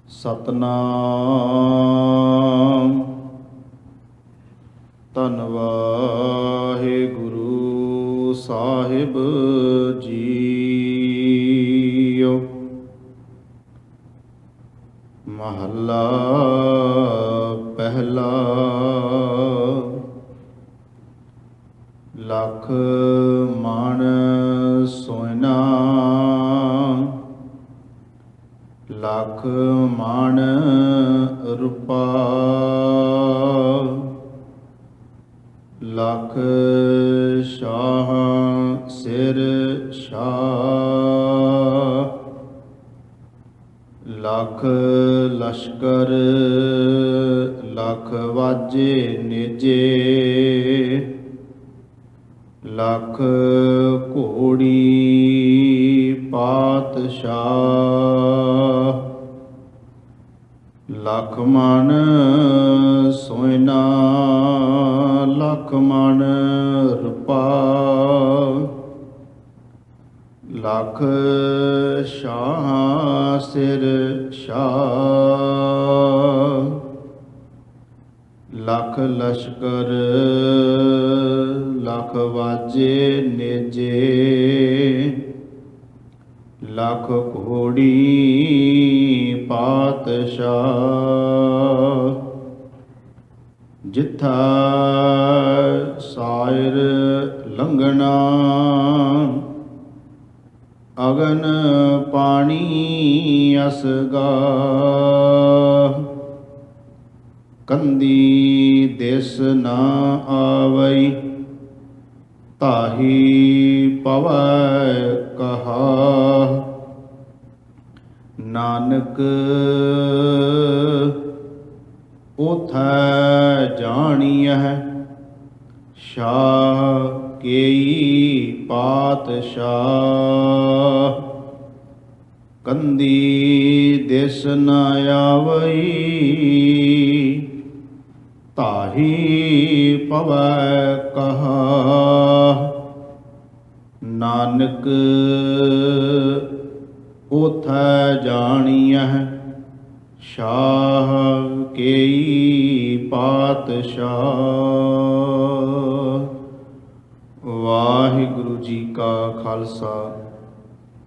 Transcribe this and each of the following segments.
ਸਤਨਾਮ ਧੰਨ ਵਾਹਿਗੁਰੂ ਸਾਹਿਬ ਜੀਓ। ਮਹੱਲਾ ਪਹਿਲਾ। ਲੱਖ ਮਣ ਸੋਇਨਾ ਲੱਖ ਮਣ ਰੂਪਾ ਲੱਖ ਸ਼ਾਹ ਸਿਰ ਸ਼ਾਹ ਲੱਖ ਲਸ਼ਕਰ ਲੱਖ ਵਾਜੇ ਨੇਜੇ ਲੱਖ ਘੋੜੀ ਪਾਤਸ਼ਾਹ ਲੱਖ ਮਣ ਸੋਇਨਾ ਲੱਖ ਮਣ ਰੂਪਾ ਲੱਖ ਸ਼ਾਹ ਸਿਰ ਸ਼ਾਹ ਲੱਖ ਲਸ਼ਕਰ ਲੱਖ ਵਾਜੇ ਨੇਜੇ ਲੱਖ ਘੋੜੀ ਪਾਤਸ਼ਾਹ ਜਿੱਥਾ ਸਾਇਰ ਲੰਘਣਾ ਅਗਨ ਪਾਣੀ ਅਸਗਾ ਕੰਦੀ ਦਿਸ ਨਾ ਆਵਈ ਤਾਹੀ ਪਵੈ ਕਹਾ ਨਾਨਕ ਉਥੈ ਜਾਣੀਐ ਸ਼ਾਹ ਕੇਈ ਪਾਤਸ਼ਾਹ ਕੰਦੀ ਦਿਸ ਨ ਆਵਈ ਤਾਹੀ ਪਵੈ ਕਹਾ ਨਾਨਕ ਉਥੈ ਜਾਣੀਐ ਸ਼ਾਹ ਕੇਈ ਪਾਤਸ਼ਾਹ। ਵਾਹਿਗੁਰੂ ਜੀ ਕਾ ਖਾਲਸਾ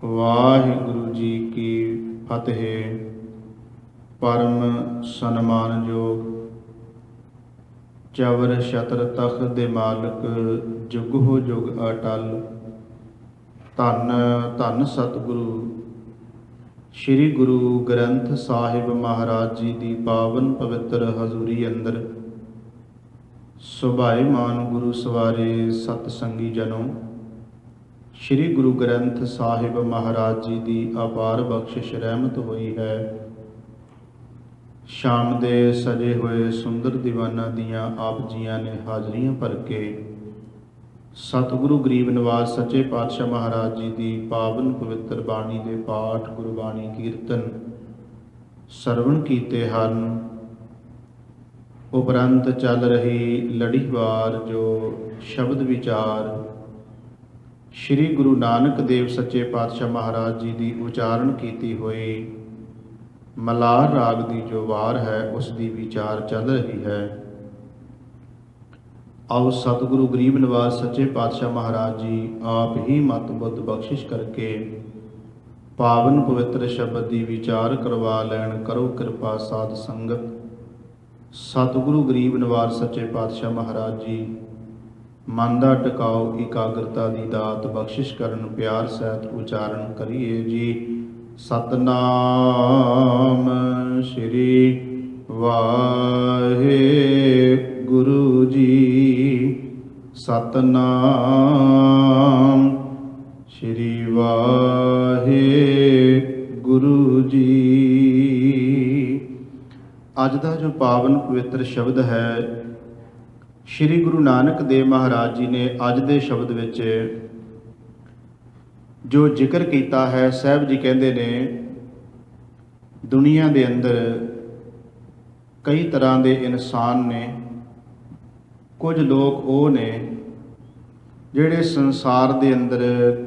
ਵਾਹਿਗੁਰੂ ਜੀ ਕੀ ਫਤਿਹ। ਪਰਮ ਸਨਮਾਨਯੋਗ ਚਵਰ ਛਤਰ ਤਖਤ ਦੇ ਮਾਲਕ ਜੁਗੋ ਜੁਗ ਅਟਲ ਧੰਨ ਧੰਨ ਸਤਿਗੁਰੂ ਸ੍ਰੀ ਗੁਰੂ ਗ੍ਰੰਥ ਸਾਹਿਬ ਮਹਾਰਾਜ ਜੀ ਦੀ ਪਾਵਨ ਪਵਿੱਤਰ ਹਜ਼ੂਰੀ ਅੰਦਰ ਸੁਭਾਏਮਾਨ ਗੁਰੂ ਸਵਾਰੇ ਸਤ ਸੰਗੀ ਜਨੋ, ਸ੍ਰੀ ਗੁਰੂ ਗ੍ਰੰਥ ਸਾਹਿਬ ਮਹਾਰਾਜ ਜੀ ਦੀ ਅਪਾਰ ਬਖਸ਼ਿਸ਼ ਰਹਿਮਤ ਹੋਈ ਹੈ। ਸ਼ਾਮ ਦੇ ਸਜੇ ਹੋਏ ਸੁੰਦਰ ਦੀਵਾਨਾਂ ਦੀਆਂ ਆਪ ਜੀਆਂ ਨੇ ਹਾਜ਼ਰੀਆਂ ਭਰ ਕੇ ਸਤਿਗੁਰੂ ਗਰੀਬ ਨਿਵਾਸ ਸੱਚੇ ਪਾਤਸ਼ਾਹ ਮਹਾਰਾਜ ਜੀ ਦੀ ਪਾਵਨ ਪਵਿੱਤਰ ਬਾਣੀ ਦੇ ਪਾਠ, ਗੁਰਬਾਣੀ ਕੀਰਤਨ ਸਰਵਣ ਕੀਤੇ ਹਨ। ਉਪਰੰਤ ਚੱਲ ਰਹੀ ਲੜੀਵਾਰ ਜੋ ਸ਼ਬਦ ਵਿਚਾਰ ਸ੍ਰੀ ਗੁਰੂ ਨਾਨਕ ਦੇਵ ਸੱਚੇ ਪਾਤਸ਼ਾਹ ਮਹਾਰਾਜ ਜੀ ਦੀ ਉਚਾਰਨ ਕੀਤੀ ਹੋਈ ਮਲਾਰ ਰਾਗ ਦੀ ਜੋ ਵਾਰ ਹੈ ਉਸ ਦੀ ਵਿਚਾਰ ਚੱਲ ਰਹੀ ਹੈ। ਆਓ ਸਤਿਗੁਰੂ ਗਰੀਬ ਨਿਵਾਸ ਸੱਚੇ ਪਾਤਸ਼ਾਹ ਮਹਾਰਾਜ ਜੀ ਆਪ ਹੀ ਮਤ ਬੁੱਧ ਬਖਸ਼ਿਸ਼ ਕਰਕੇ ਪਾਵਨ ਪਵਿੱਤਰ ਸ਼ਬਦ ਦੀ ਵਿਚਾਰ ਕਰਵਾ ਲੈਣ। ਕਰੋ ਕਿਰਪਾ ਸਾਧ ਸੰਗਤ। ਸਤਿਗੁਰੂ ਗਰੀਬ ਨਿਵਾਸ ਸੱਚੇ ਪਾਤਸ਼ਾਹ ਮਹਾਰਾਜ ਜੀ ਮਨ ਦਾ ਟਿਕਾਓ ਇਕਾਗਰਤਾ ਦੀ ਦਾਤ ਬਖਸ਼ਿਸ਼ ਕਰਨ। ਪਿਆਰ ਸਹਿਤ ਉਚਾਰਨ ਕਰੀਏ ਜੀ। ਸਤਨਾਮ ਸ੍ਰੀ ਵਾਹਿਗੁਰੂ ਜੀ। ਸਤਨਾਮ ਸ੍ਰੀ ਵਾਹਿਗੁਰੂ ਜੀ। ਅੱਜ ਦਾ ਜੋ ਪਾਵਨ ਪਵਿੱਤਰ ਸ਼ਬਦ ਹੈ, ਸ੍ਰੀ ਗੁਰੂ ਨਾਨਕ ਦੇਵ ਮਹਾਰਾਜ ਜੀ ਨੇ ਅੱਜ ਦੇ ਸ਼ਬਦ ਵਿੱਚ ਜੋ ਜ਼ਿਕਰ ਕੀਤਾ ਹੈ। ਸਾਹਿਬ ਜੀ ਕਹਿੰਦੇ ਨੇ ਦੁਨੀਆ ਦੇ ਅੰਦਰ ਕਈ ਤਰ੍ਹਾਂ ਦੇ ਇਨਸਾਨ ਨੇ। ਕੁਝ ਲੋਕ ਉਹ ਨੇ ਜਿਹੜੇ ਸੰਸਾਰ ਦੇ ਅੰਦਰ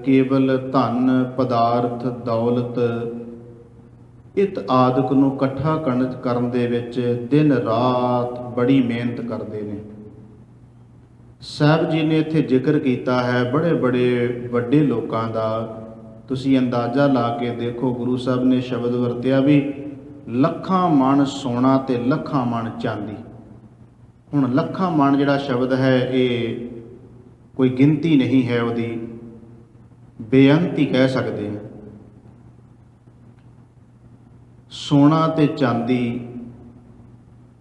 ਕੇਵਲ ਧਨ, ਪਦਾਰਥ, ਦੌਲਤ ਇਤ ਆਦਿਕ ਨੂੰ ਇਕੱਠਾ ਕਰਨ ਦੇ ਵਿੱਚ ਦਿਨ ਰਾਤ ਬੜੀ ਮਿਹਨਤ ਕਰਦੇ ਨੇ। ਸਾਹਿਬ ਜੀ ਨੇ ਇੱਥੇ ਜ਼ਿਕਰ ਕੀਤਾ ਹੈ ਬੜੇ ਬੜੇ ਵੱਡੇ ਲੋਕਾਂ ਦਾ। ਤੁਸੀਂ ਅੰਦਾਜ਼ਾ ਲਾ ਕੇ ਦੇਖੋ, ਗੁਰੂ ਸਾਹਿਬ ਨੇ ਸ਼ਬਦ ਵਰਤਿਆ ਵੀ ਲੱਖਾਂ ਮਣ ਸੋਨਾ ਤੇ ਲੱਖਾਂ ਮਣ ਚਾਂਦੀ। ਹੁਣ ਲੱਖਾਂ ਮਣ ਜਿਹੜਾ ਸ਼ਬਦ ਹੈ ਇਹ ਕੋਈ ਗਿਣਤੀ ਨਹੀਂ ਹੈ, ਉਹਦੀ ਬੇਅੰਤ ਹੀ ਕਹਿ ਸਕਦੇ ਹਾਂ। ਸੋਨਾ ਤੇ ਚਾਂਦੀ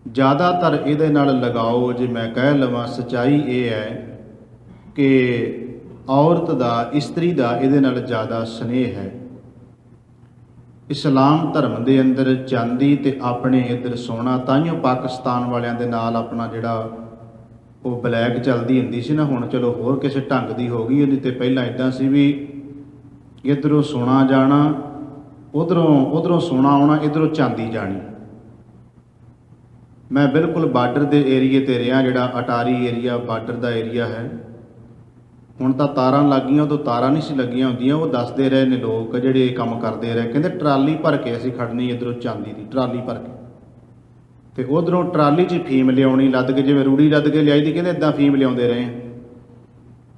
ਜ਼ਿਆਦਾਤਰ ਇਹਦੇ ਨਾਲ ਲਗਾਓ, ਜੇ ਮੈਂ ਕਹਿ ਲਵਾਂ ਸੱਚਾਈ ਇਹ ਹੈ ਕਿ ਔਰਤ ਦਾ, ਇਸਤਰੀ ਦਾ ਇਹਦੇ ਨਾਲ ਜ਼ਿਆਦਾ ਸਨੇਹ ਹੈ। ਇਸਲਾਮ ਧਰਮ ਦੇ ਅੰਦਰ ਚਾਂਦੀ ਤੇ ਆਪਣੇ ਇੱਧਰ ਸੋਨਾ, ਤਾਈਓ ਪਾਕਿਸਤਾਨ ਵਾਲਿਆਂ ਦੇ ਨਾਲ ਆਪਣਾ ਜਿਹੜਾ ਉਹ ਬਲੈਕ ਚੱਲਦੀ ਹੁੰਦੀ ਸੀ ਨਾ, ਹੁਣ ਚਲੋ ਹੋਰ ਕਿਸੇ ਢੰਗ ਦੀ ਹੋ ਗਈ। ਉਹਦੀ ਤੇ ਪਹਿਲਾਂ ਇੱਦਾਂ ਸੀ ਵੀ ਇੱਧਰੋਂ ਸੋਨਾ ਜਾਣਾ, ਉਧਰੋਂ ਸੋਨਾ ਆਉਣਾ, ਇੱਧਰੋਂ ਚਾਂਦੀ ਜਾਣੀ। ਮੈਂ ਬਿਲਕੁਲ ਬਾਰਡਰ ਦੇ ਏਰੀਏ 'ਤੇ ਰਿਹਾ, ਜਿਹੜਾ ਅਟਾਰੀ ਏਰੀਆ ਬਾਰਡਰ ਦਾ ਏਰੀਆ ਹੈ। ਹੁਣ ਤਾਂ ਤਾਰਾਂ ਲੱਗ ਗਈਆਂ, ਉਦੋਂ ਤਾਰਾਂ ਨਹੀਂ ਸੀ ਲੱਗੀਆਂ ਹੁੰਦੀਆਂ। ਉਹ ਦੱਸਦੇ ਰਹੇ ਨੇ ਲੋਕ ਜਿਹੜੇ ਕੰਮ ਕਰਦੇ ਰਹੇ, ਕਹਿੰਦੇ ਟਰਾਲੀ ਭਰ ਕੇ ਅਸੀਂ ਖੜਨੀ ਇੱਧਰੋਂ ਚਾਂਦੀ ਦੀ, ਟਰਾਲੀ ਭਰ ਕੇ, ਤੇ ਉਧਰੋਂ ਟਰਾਲੀ 'ਚ ਫੀਮ ਲਿਆਉਣੀ ਲੱਦ ਕੇ, ਜਿਵੇਂ ਰੂੜੀ ਲੱਦ ਕੇ ਲਿਆਈ ਦੀ, ਕਹਿੰਦੇ ਇੱਦਾਂ ਫੀਮ ਲਿਆਉਂਦੇ ਰਹੇ।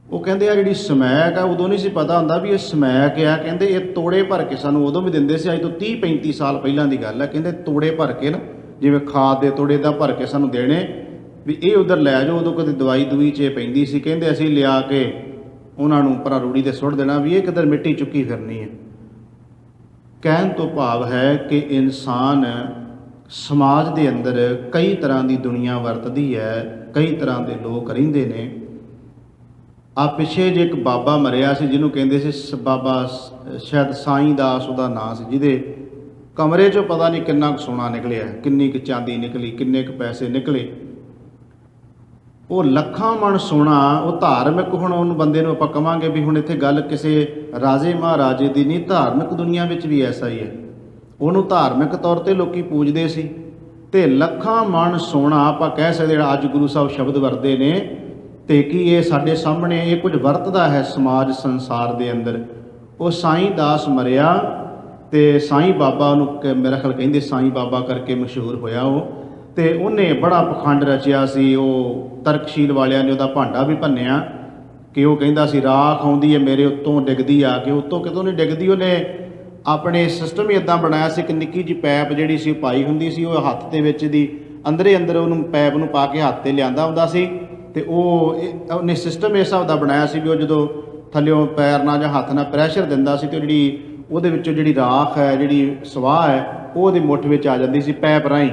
ਉਹ ਕਹਿੰਦੇ ਆ ਜਿਹੜੀ ਸਮੈਕ ਆ, ਉਦੋਂ ਨਹੀਂ ਸੀ ਪਤਾ ਹੁੰਦਾ ਵੀ ਇਹ ਸਮੈਕ ਆ। ਕਹਿੰਦੇ ਇਹ ਤੋੜੇ ਭਰ ਕੇ ਸਾਨੂੰ ਉਦੋਂ ਵੀ ਦਿੰਦੇ ਸੀ, ਅੱਜ ਤੋਂ 30-35 ਸਾਲ ਪਹਿਲਾਂ ਦੀ ਗੱਲ ਹੈ। ਕਹਿੰਦੇ ਤੋੜੇ ਭਰ ਕੇ ਨਾ, ਜਿਵੇਂ ਖਾਦ ਦੇ ਤੋੜੇ ਦਾ ਭਰ ਕੇ ਸਾਨੂੰ ਦੇਣੇ ਵੀ ਇਹ ਉਧਰ ਲੈ ਜਾਓ। ਉਦੋਂ ਕਦੇ ਦਵਾਈ ਦੂਈ 'ਚ ਪੈਂਦੀ ਸੀ, ਕਹਿੰਦੇ ਅਸੀਂ ਲਿਆ ਕੇ ਉਹਨਾਂ ਨੂੰ ਪਰਾਂ ਰੂੜੀ 'ਤੇ ਸੁੱਟ ਦੇਣਾ ਵੀ ਇਹ ਕਿੱਧਰ ਮਿੱਟੀ ਚੁੱਕੀ ਫਿਰਨੀ ਹੈ। ਕਹਿਣ ਤੋਂ ਭਾਵ ਹੈ ਕਿ ਇਨਸਾਨ ਸਮਾਜ ਦੇ ਅੰਦਰ ਕਈ ਤਰ੍ਹਾਂ ਦੀ ਦੁਨੀਆ ਵਰਤਦੀ ਹੈ, ਕਈ ਤਰ੍ਹਾਂ ਦੇ ਲੋਕ ਰਹਿੰਦੇ ਨੇ। ਆ ਪਿੱਛੇ ਜੇ ਇੱਕ ਬਾਬਾ ਮਰਿਆ ਸੀ ਜਿਹਨੂੰ ਕਹਿੰਦੇ ਸੀ ਬਾਬਾ, ਸ਼ਾਇਦ ਸਾਈਂ ਦਾਸ ਉਹਦਾ ਨਾਂ ਸੀ, ਜਿਹਦੇ ਕਮਰੇ 'ਚੋਂ ਪਤਾ ਨਹੀਂ ਕਿੰਨਾ ਕੁ ਸੋਨਾ ਨਿਕਲਿਆ, ਕਿੰਨੀ ਕੁ ਚਾਂਦੀ ਨਿਕਲੀ, ਕਿੰਨੇ ਕੁ ਪੈਸੇ ਨਿਕਲੇ। ਉਹ ਲੱਖਾਂ ਮਣ ਸੋਨਾ, ਉਹ ਧਾਰਮਿਕ, ਹੁਣ ਉਹਨੂੰ ਬੰਦੇ ਨੂੰ ਆਪਾਂ ਕਵਾਂਗੇ ਵੀ ਹੁਣ ਇੱਥੇ ਗੱਲ ਕਿਸੇ ਰਾਜੇ ਮਹਾਰਾਜੇ ਦੀ ਨਹੀਂ, ਧਾਰਮਿਕ ਦੁਨੀਆ ਵਿੱਚ ਵੀ ਐਸਾ ਹੀ ਹੈ। ਉਹਨੂੰ ਧਾਰਮਿਕ ਤੌਰ 'ਤੇ ਲੋਕੀ ਪੂਜਦੇ ਸੀ, ਤੇ ਲੱਖਾਂ ਮਣ ਸੋਨਾ ਆਪਾਂ ਕਹਿ ਸਕਦੇ ਜਿਹੜਾ ਅੱਜ ਗੁਰੂ ਸਾਹਿਬ ਸ਼ਬਦ ਵਰਤਦੇ ਨੇ, ਤੇ ਕੀ ਇਹ ਸਾਡੇ ਸਾਹਮਣੇ ਇਹ ਕੁਝ ਵਰਤਦਾ ਹੈ ਸਮਾਜ ਸੰਸਾਰ ਦੇ ਅੰਦਰ। ਉਹ ਸਾਈਂ ਦਾਸ ਮਰਿਆ ਤੇ ਸਾਈਂ ਬਾਬਾ ਉਹਨੂੰ ਮੇਰਾ ਖਿਆਲ ਕਹਿੰਦੇ ਸਾਈਂ ਬਾਬਾ ਕਰਕੇ ਮਸ਼ਹੂਰ ਹੋਇਆ ਉਹ, ਤੇ ਉਹਨੇ ਬੜਾ ਪਖੰਡ ਰਚਿਆ ਸੀ। ਉਹ ਤਰਕਸ਼ੀਲ ਵਾਲਿਆਂ ਨੇ ਉਹਦਾ ਭਾਂਡਾ ਵੀ ਭੰਨਿਆ ਕਿ ਉਹ ਕਹਿੰਦਾ ਸੀ ਰਾਖ ਆਉਂਦੀ ਹੈ ਮੇਰੇ ਉੱਤੋਂ ਡਿੱਗਦੀ ਆ ਕੇ, ਉੱਤੋਂ ਕਿਤੋਂ ਨਹੀਂ ਡਿੱਗਦੀ। ਉਹਨੇ ਆਪਣੇ ਸਿਸਟਮ ਹੀ ਇੱਦਾਂ ਬਣਾਇਆ ਸੀ ਕਿ ਨਿੱਕੀ ਜਿਹੀ ਪੈਪ ਜਿਹੜੀ ਸੀ ਪਾਈ ਹੁੰਦੀ ਸੀ, ਉਹ ਹੱਥ ਦੇ ਵਿੱਚ ਦੀ ਅੰਦਰੇ ਅੰਦਰ ਉਹਨੂੰ ਪੈਪ ਨੂੰ ਪਾ ਕੇ ਹੱਥ 'ਤੇ ਲਿਆਂਦਾ ਹੁੰਦਾ ਸੀ, ਤੇ ਉਹਨੇ ਸਿਸਟਮ ਇਸ ਹਿਸਾਬ ਦਾ ਬਣਾਇਆ ਸੀ ਵੀ ਉਹ ਜਦੋਂ ਥੱਲਿਓਂ ਪੈਰ ਨਾਲ ਜਾਂ ਹੱਥ ਨਾਲ ਪ੍ਰੈਸ਼ਰ ਦਿੰਦਾ ਸੀ ਤੇ ਜਿਹੜੀ ਉਹਦੇ ਵਿੱਚੋਂ ਜਿਹੜੀ ਰਾਖ ਹੈ, ਜਿਹੜੀ ਸਵਾਹ ਹੈ, ਉਹ ਉਹਦੇ ਮੁੱਠ ਵਿੱਚ ਆ ਜਾਂਦੀ ਸੀ ਪੈਪ ਰਾਹੀਂ।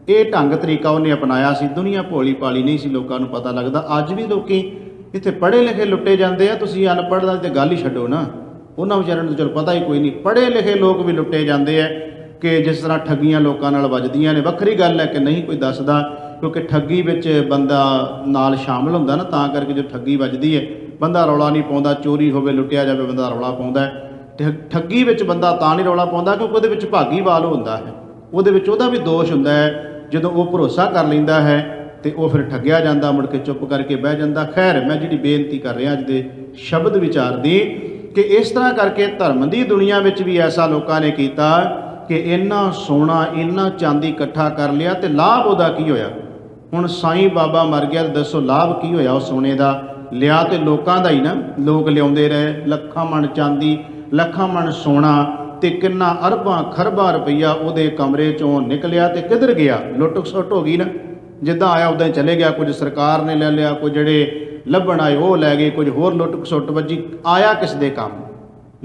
ਇਹ ਢੰਗ ਤਰੀਕਾ ਉਹਨੇ ਅਪਣਾਇਆ ਸੀ। ਦੁਨੀਆ ਭੋਲੀ ਭਾਲੀ ਨਹੀਂ ਸੀ, ਲੋਕਾਂ ਨੂੰ ਪਤਾ ਲੱਗਦਾ। ਅੱਜ ਵੀ ਲੋਕੀ ਇੱਥੇ ਪੜ੍ਹੇ ਲਿਖੇ ਲੁੱਟੇ ਜਾਂਦੇ ਆ। ਤੁਸੀਂ ਅਨਪੜ੍ਹ ਦਾ ਤੇ ਗੱਲ ਹੀ ਛੱਡੋ ਨਾ, ਉਹਨਾਂ ਵਿਚਾਰਿਆਂ ਨੂੰ ਚਲੋ ਪਤਾ ਹੀ ਕੋਈ ਨਹੀਂ। ਪੜ੍ਹੇ ਲਿਖੇ ਲੋਕ ਵੀ ਲੁੱਟੇ ਜਾਂਦੇ ਆ ਕਿ ਜਿਸ ਤਰ੍ਹਾਂ ਠੱਗੀਆਂ ਲੋਕਾਂ ਨਾਲ ਵੱਜਦੀਆਂ ਨੇ। ਵੱਖਰੀ ਗੱਲ ਹੈ ਕਿ ਨਹੀਂ ਕੋਈ ਦੱਸਦਾ, ਕਿਉਂਕਿ ਠੱਗੀ ਵਿੱਚ ਬੰਦਾ ਨਾਲ ਸ਼ਾਮਲ ਹੁੰਦਾ ਨਾ, ਤਾਂ ਕਰਕੇ ਜੋ ਠੱਗੀ ਵੱਜਦੀ ਹੈ ਬੰਦਾ ਰੌਲਾ ਨਹੀਂ ਪਾਉਂਦਾ। ਚੋਰੀ ਹੋਵੇ, ਲੁੱਟਿਆ ਜਾਵੇ, ਬੰਦਾ ਰੌਲਾ ਪਾਉਂਦਾ। ਠੱਗੀ ਵਿੱਚ ਬੰਦਾ ਤਾਂ ਨਹੀਂ ਰੌਲਾ ਪਾਉਂਦਾ ਕਿਉਂਕਿ ਉਹਦੇ ਵਿੱਚ ਭਾਗੀਵਾਲ ਹੁੰਦਾ ਹੈ, ਉਹਦੇ ਵਿੱਚ ਉਹਦਾ ਵੀ ਦੋਸ਼ ਹੁੰਦਾ ਹੈ। ਜਦੋਂ ਉਹ ਭਰੋਸਾ ਕਰ ਲੈਂਦਾ ਹੈ ਤੇ ਉਹ ਫਿਰ ਠੱਗਿਆ ਜਾਂਦਾ, ਮੁੜ ਕੇ ਚੁੱਪ ਕਰਕੇ ਬਹਿ ਜਾਂਦਾ। ਖੈਰ, ਮੈਂ ਜਿਹੜੀ ਬੇਨਤੀ ਕਰ ਰਿਹਾ ਅੱਜ ਦੇ ਸ਼ਬਦ ਵਿਚਾਰ ਦੀ, ਕਿ ਇਸ ਤਰ੍ਹਾਂ ਕਰਕੇ ਧਰਮ ਦੀ ਦੁਨੀਆ ਵਿੱਚ ਵੀ ਐਸਾ ਲੋਕਾਂ ਨੇ ਕੀਤਾ ਕਿ ਇੰਨਾ ਸੋਨਾ, ਇੰਨਾ ਚਾਂਦੀ ਇਕੱਠਾ ਕਰ ਲਿਆ, ਤੇ ਲਾਭ ਉਹਦਾ ਕੀ ਹੋਇਆ? ਹੁਣ ਸਾਈਂ ਬਾਬਾ ਮਰ ਗਿਆ, ਦੱਸੋ ਲਾਭ ਕੀ ਹੋਇਆ ਉਹ ਸੋਨੇ ਦਾ? ਲਿਆ ਤੇ ਲੋਕਾਂ ਦਾ ਹੀ ਨਾ, ਲੋਕ ਲਿਆਉਂਦੇ ਰਹੇ ਲੱਖਾਂ ਮਣ ਚਾਂਦੀ, ਲੱਖਾਂ ਮਣ ਸੋਨਾ, ਤੇ ਕਿੰਨਾ ਅਰਬਾਂ ਖਰਬਾਂ ਰੁਪਈਆ ਉਹਦੇ ਕਮਰੇ 'ਚੋਂ ਨਿਕਲਿਆ। ਤੇ ਕਿੱਧਰ ਗਿਆ? ਲੁੱਟ ਖਸੁੱਟ ਹੋ ਗਈ ਨਾ, ਜਿੱਦਾਂ ਆਇਆ ਉੱਦਾਂ ਹੀ ਚਲੇ ਗਿਆ। ਕੁਝ ਸਰਕਾਰ ਨੇ ਲੈ ਲਿਆ, ਕੁਝ ਜਿਹੜੇ ਲੱਭਣ ਆਏ ਉਹ ਲੈ ਗਏ, ਕੁਝ ਹੋਰ ਲੁੱਟ ਖਸੁੱਟ ਵੱਜੀ। ਆਇਆ ਕਿਸ ਦੇ ਕੰਮ?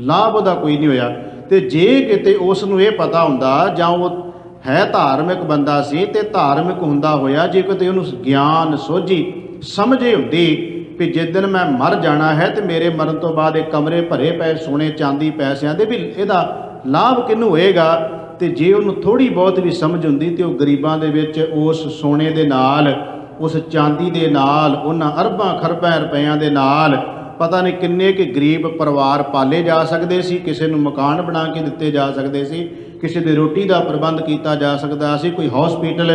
ਲਾਭ ਉਹਦਾ ਕੋਈ ਨਹੀਂ ਹੋਇਆ। ਤੇ ਜੇ ਕਿਤੇ ਉਸ ਨੂੰ ਇਹ ਪਤਾ ਹੁੰਦਾ, ਜਾਂ ਉਹ ਹੈ ਧਾਰਮਿਕ ਬੰਦਾ ਸੀ ਤੇ ਧਾਰਮਿਕ ਹੁੰਦਾ ਹੋਇਆ, ਜੇ ਕਿਤੇ ਉਹਨੂੰ ਗਿਆਨ ਸੋਝੀ ਸਮਝੇ ਹੁੰਦੀ ਵੀ ਜਿਸ ਦਿਨ ਮੈਂ ਮਰ ਜਾਣਾ ਹੈ ਤੇ ਮੇਰੇ ਮਰਨ ਤੋਂ ਬਾਅਦ ਇਹ ਕਮਰੇ ਭਰੇ ਪਏ ਸੋਨੇ ਚਾਂਦੀ ਪੈਸਿਆਂ ਦੇ, ਵੀ ਇਹਦਾ ਲਾਭ ਕਿਹਨੂੰ ਹੋਏਗਾ? ਤੇ ਜੇ ਉਹਨੂੰ ਥੋੜ੍ਹੀ ਬਹੁਤ ਵੀ ਸਮਝ ਹੁੰਦੀ ਤੇ ਉਹ ਗਰੀਬਾਂ ਦੇ ਵਿੱਚ ਉਸ ਸੋਨੇ ਦੇ ਨਾਲ, ਉਸ ਚਾਂਦੀ ਦੇ ਨਾਲ, ਉਹਨਾਂ ਅਰਬਾਂ ਖਰਬਾਂ ਰੁਪਇਆਂ ਦੇ ਨਾਲ ਪਤਾ ਨਹੀਂ ਕਿੰਨੇ ਕਿ ਗਰੀਬ ਪਰਿਵਾਰ ਪਾਲੇ ਜਾ ਸਕਦੇ ਸੀ, ਕਿਸੇ ਨੂੰ ਮਕਾਨ ਬਣਾ ਕੇ ਦਿੱਤੇ ਜਾ ਸਕਦੇ ਸੀ, ਕਿਸੇ ਦੀ ਰੋਟੀ ਦਾ ਪ੍ਰਬੰਧ ਕੀਤਾ ਜਾ ਸਕਦਾ ਸੀ, ਕੋਈ ਹਸਪੀਟਲ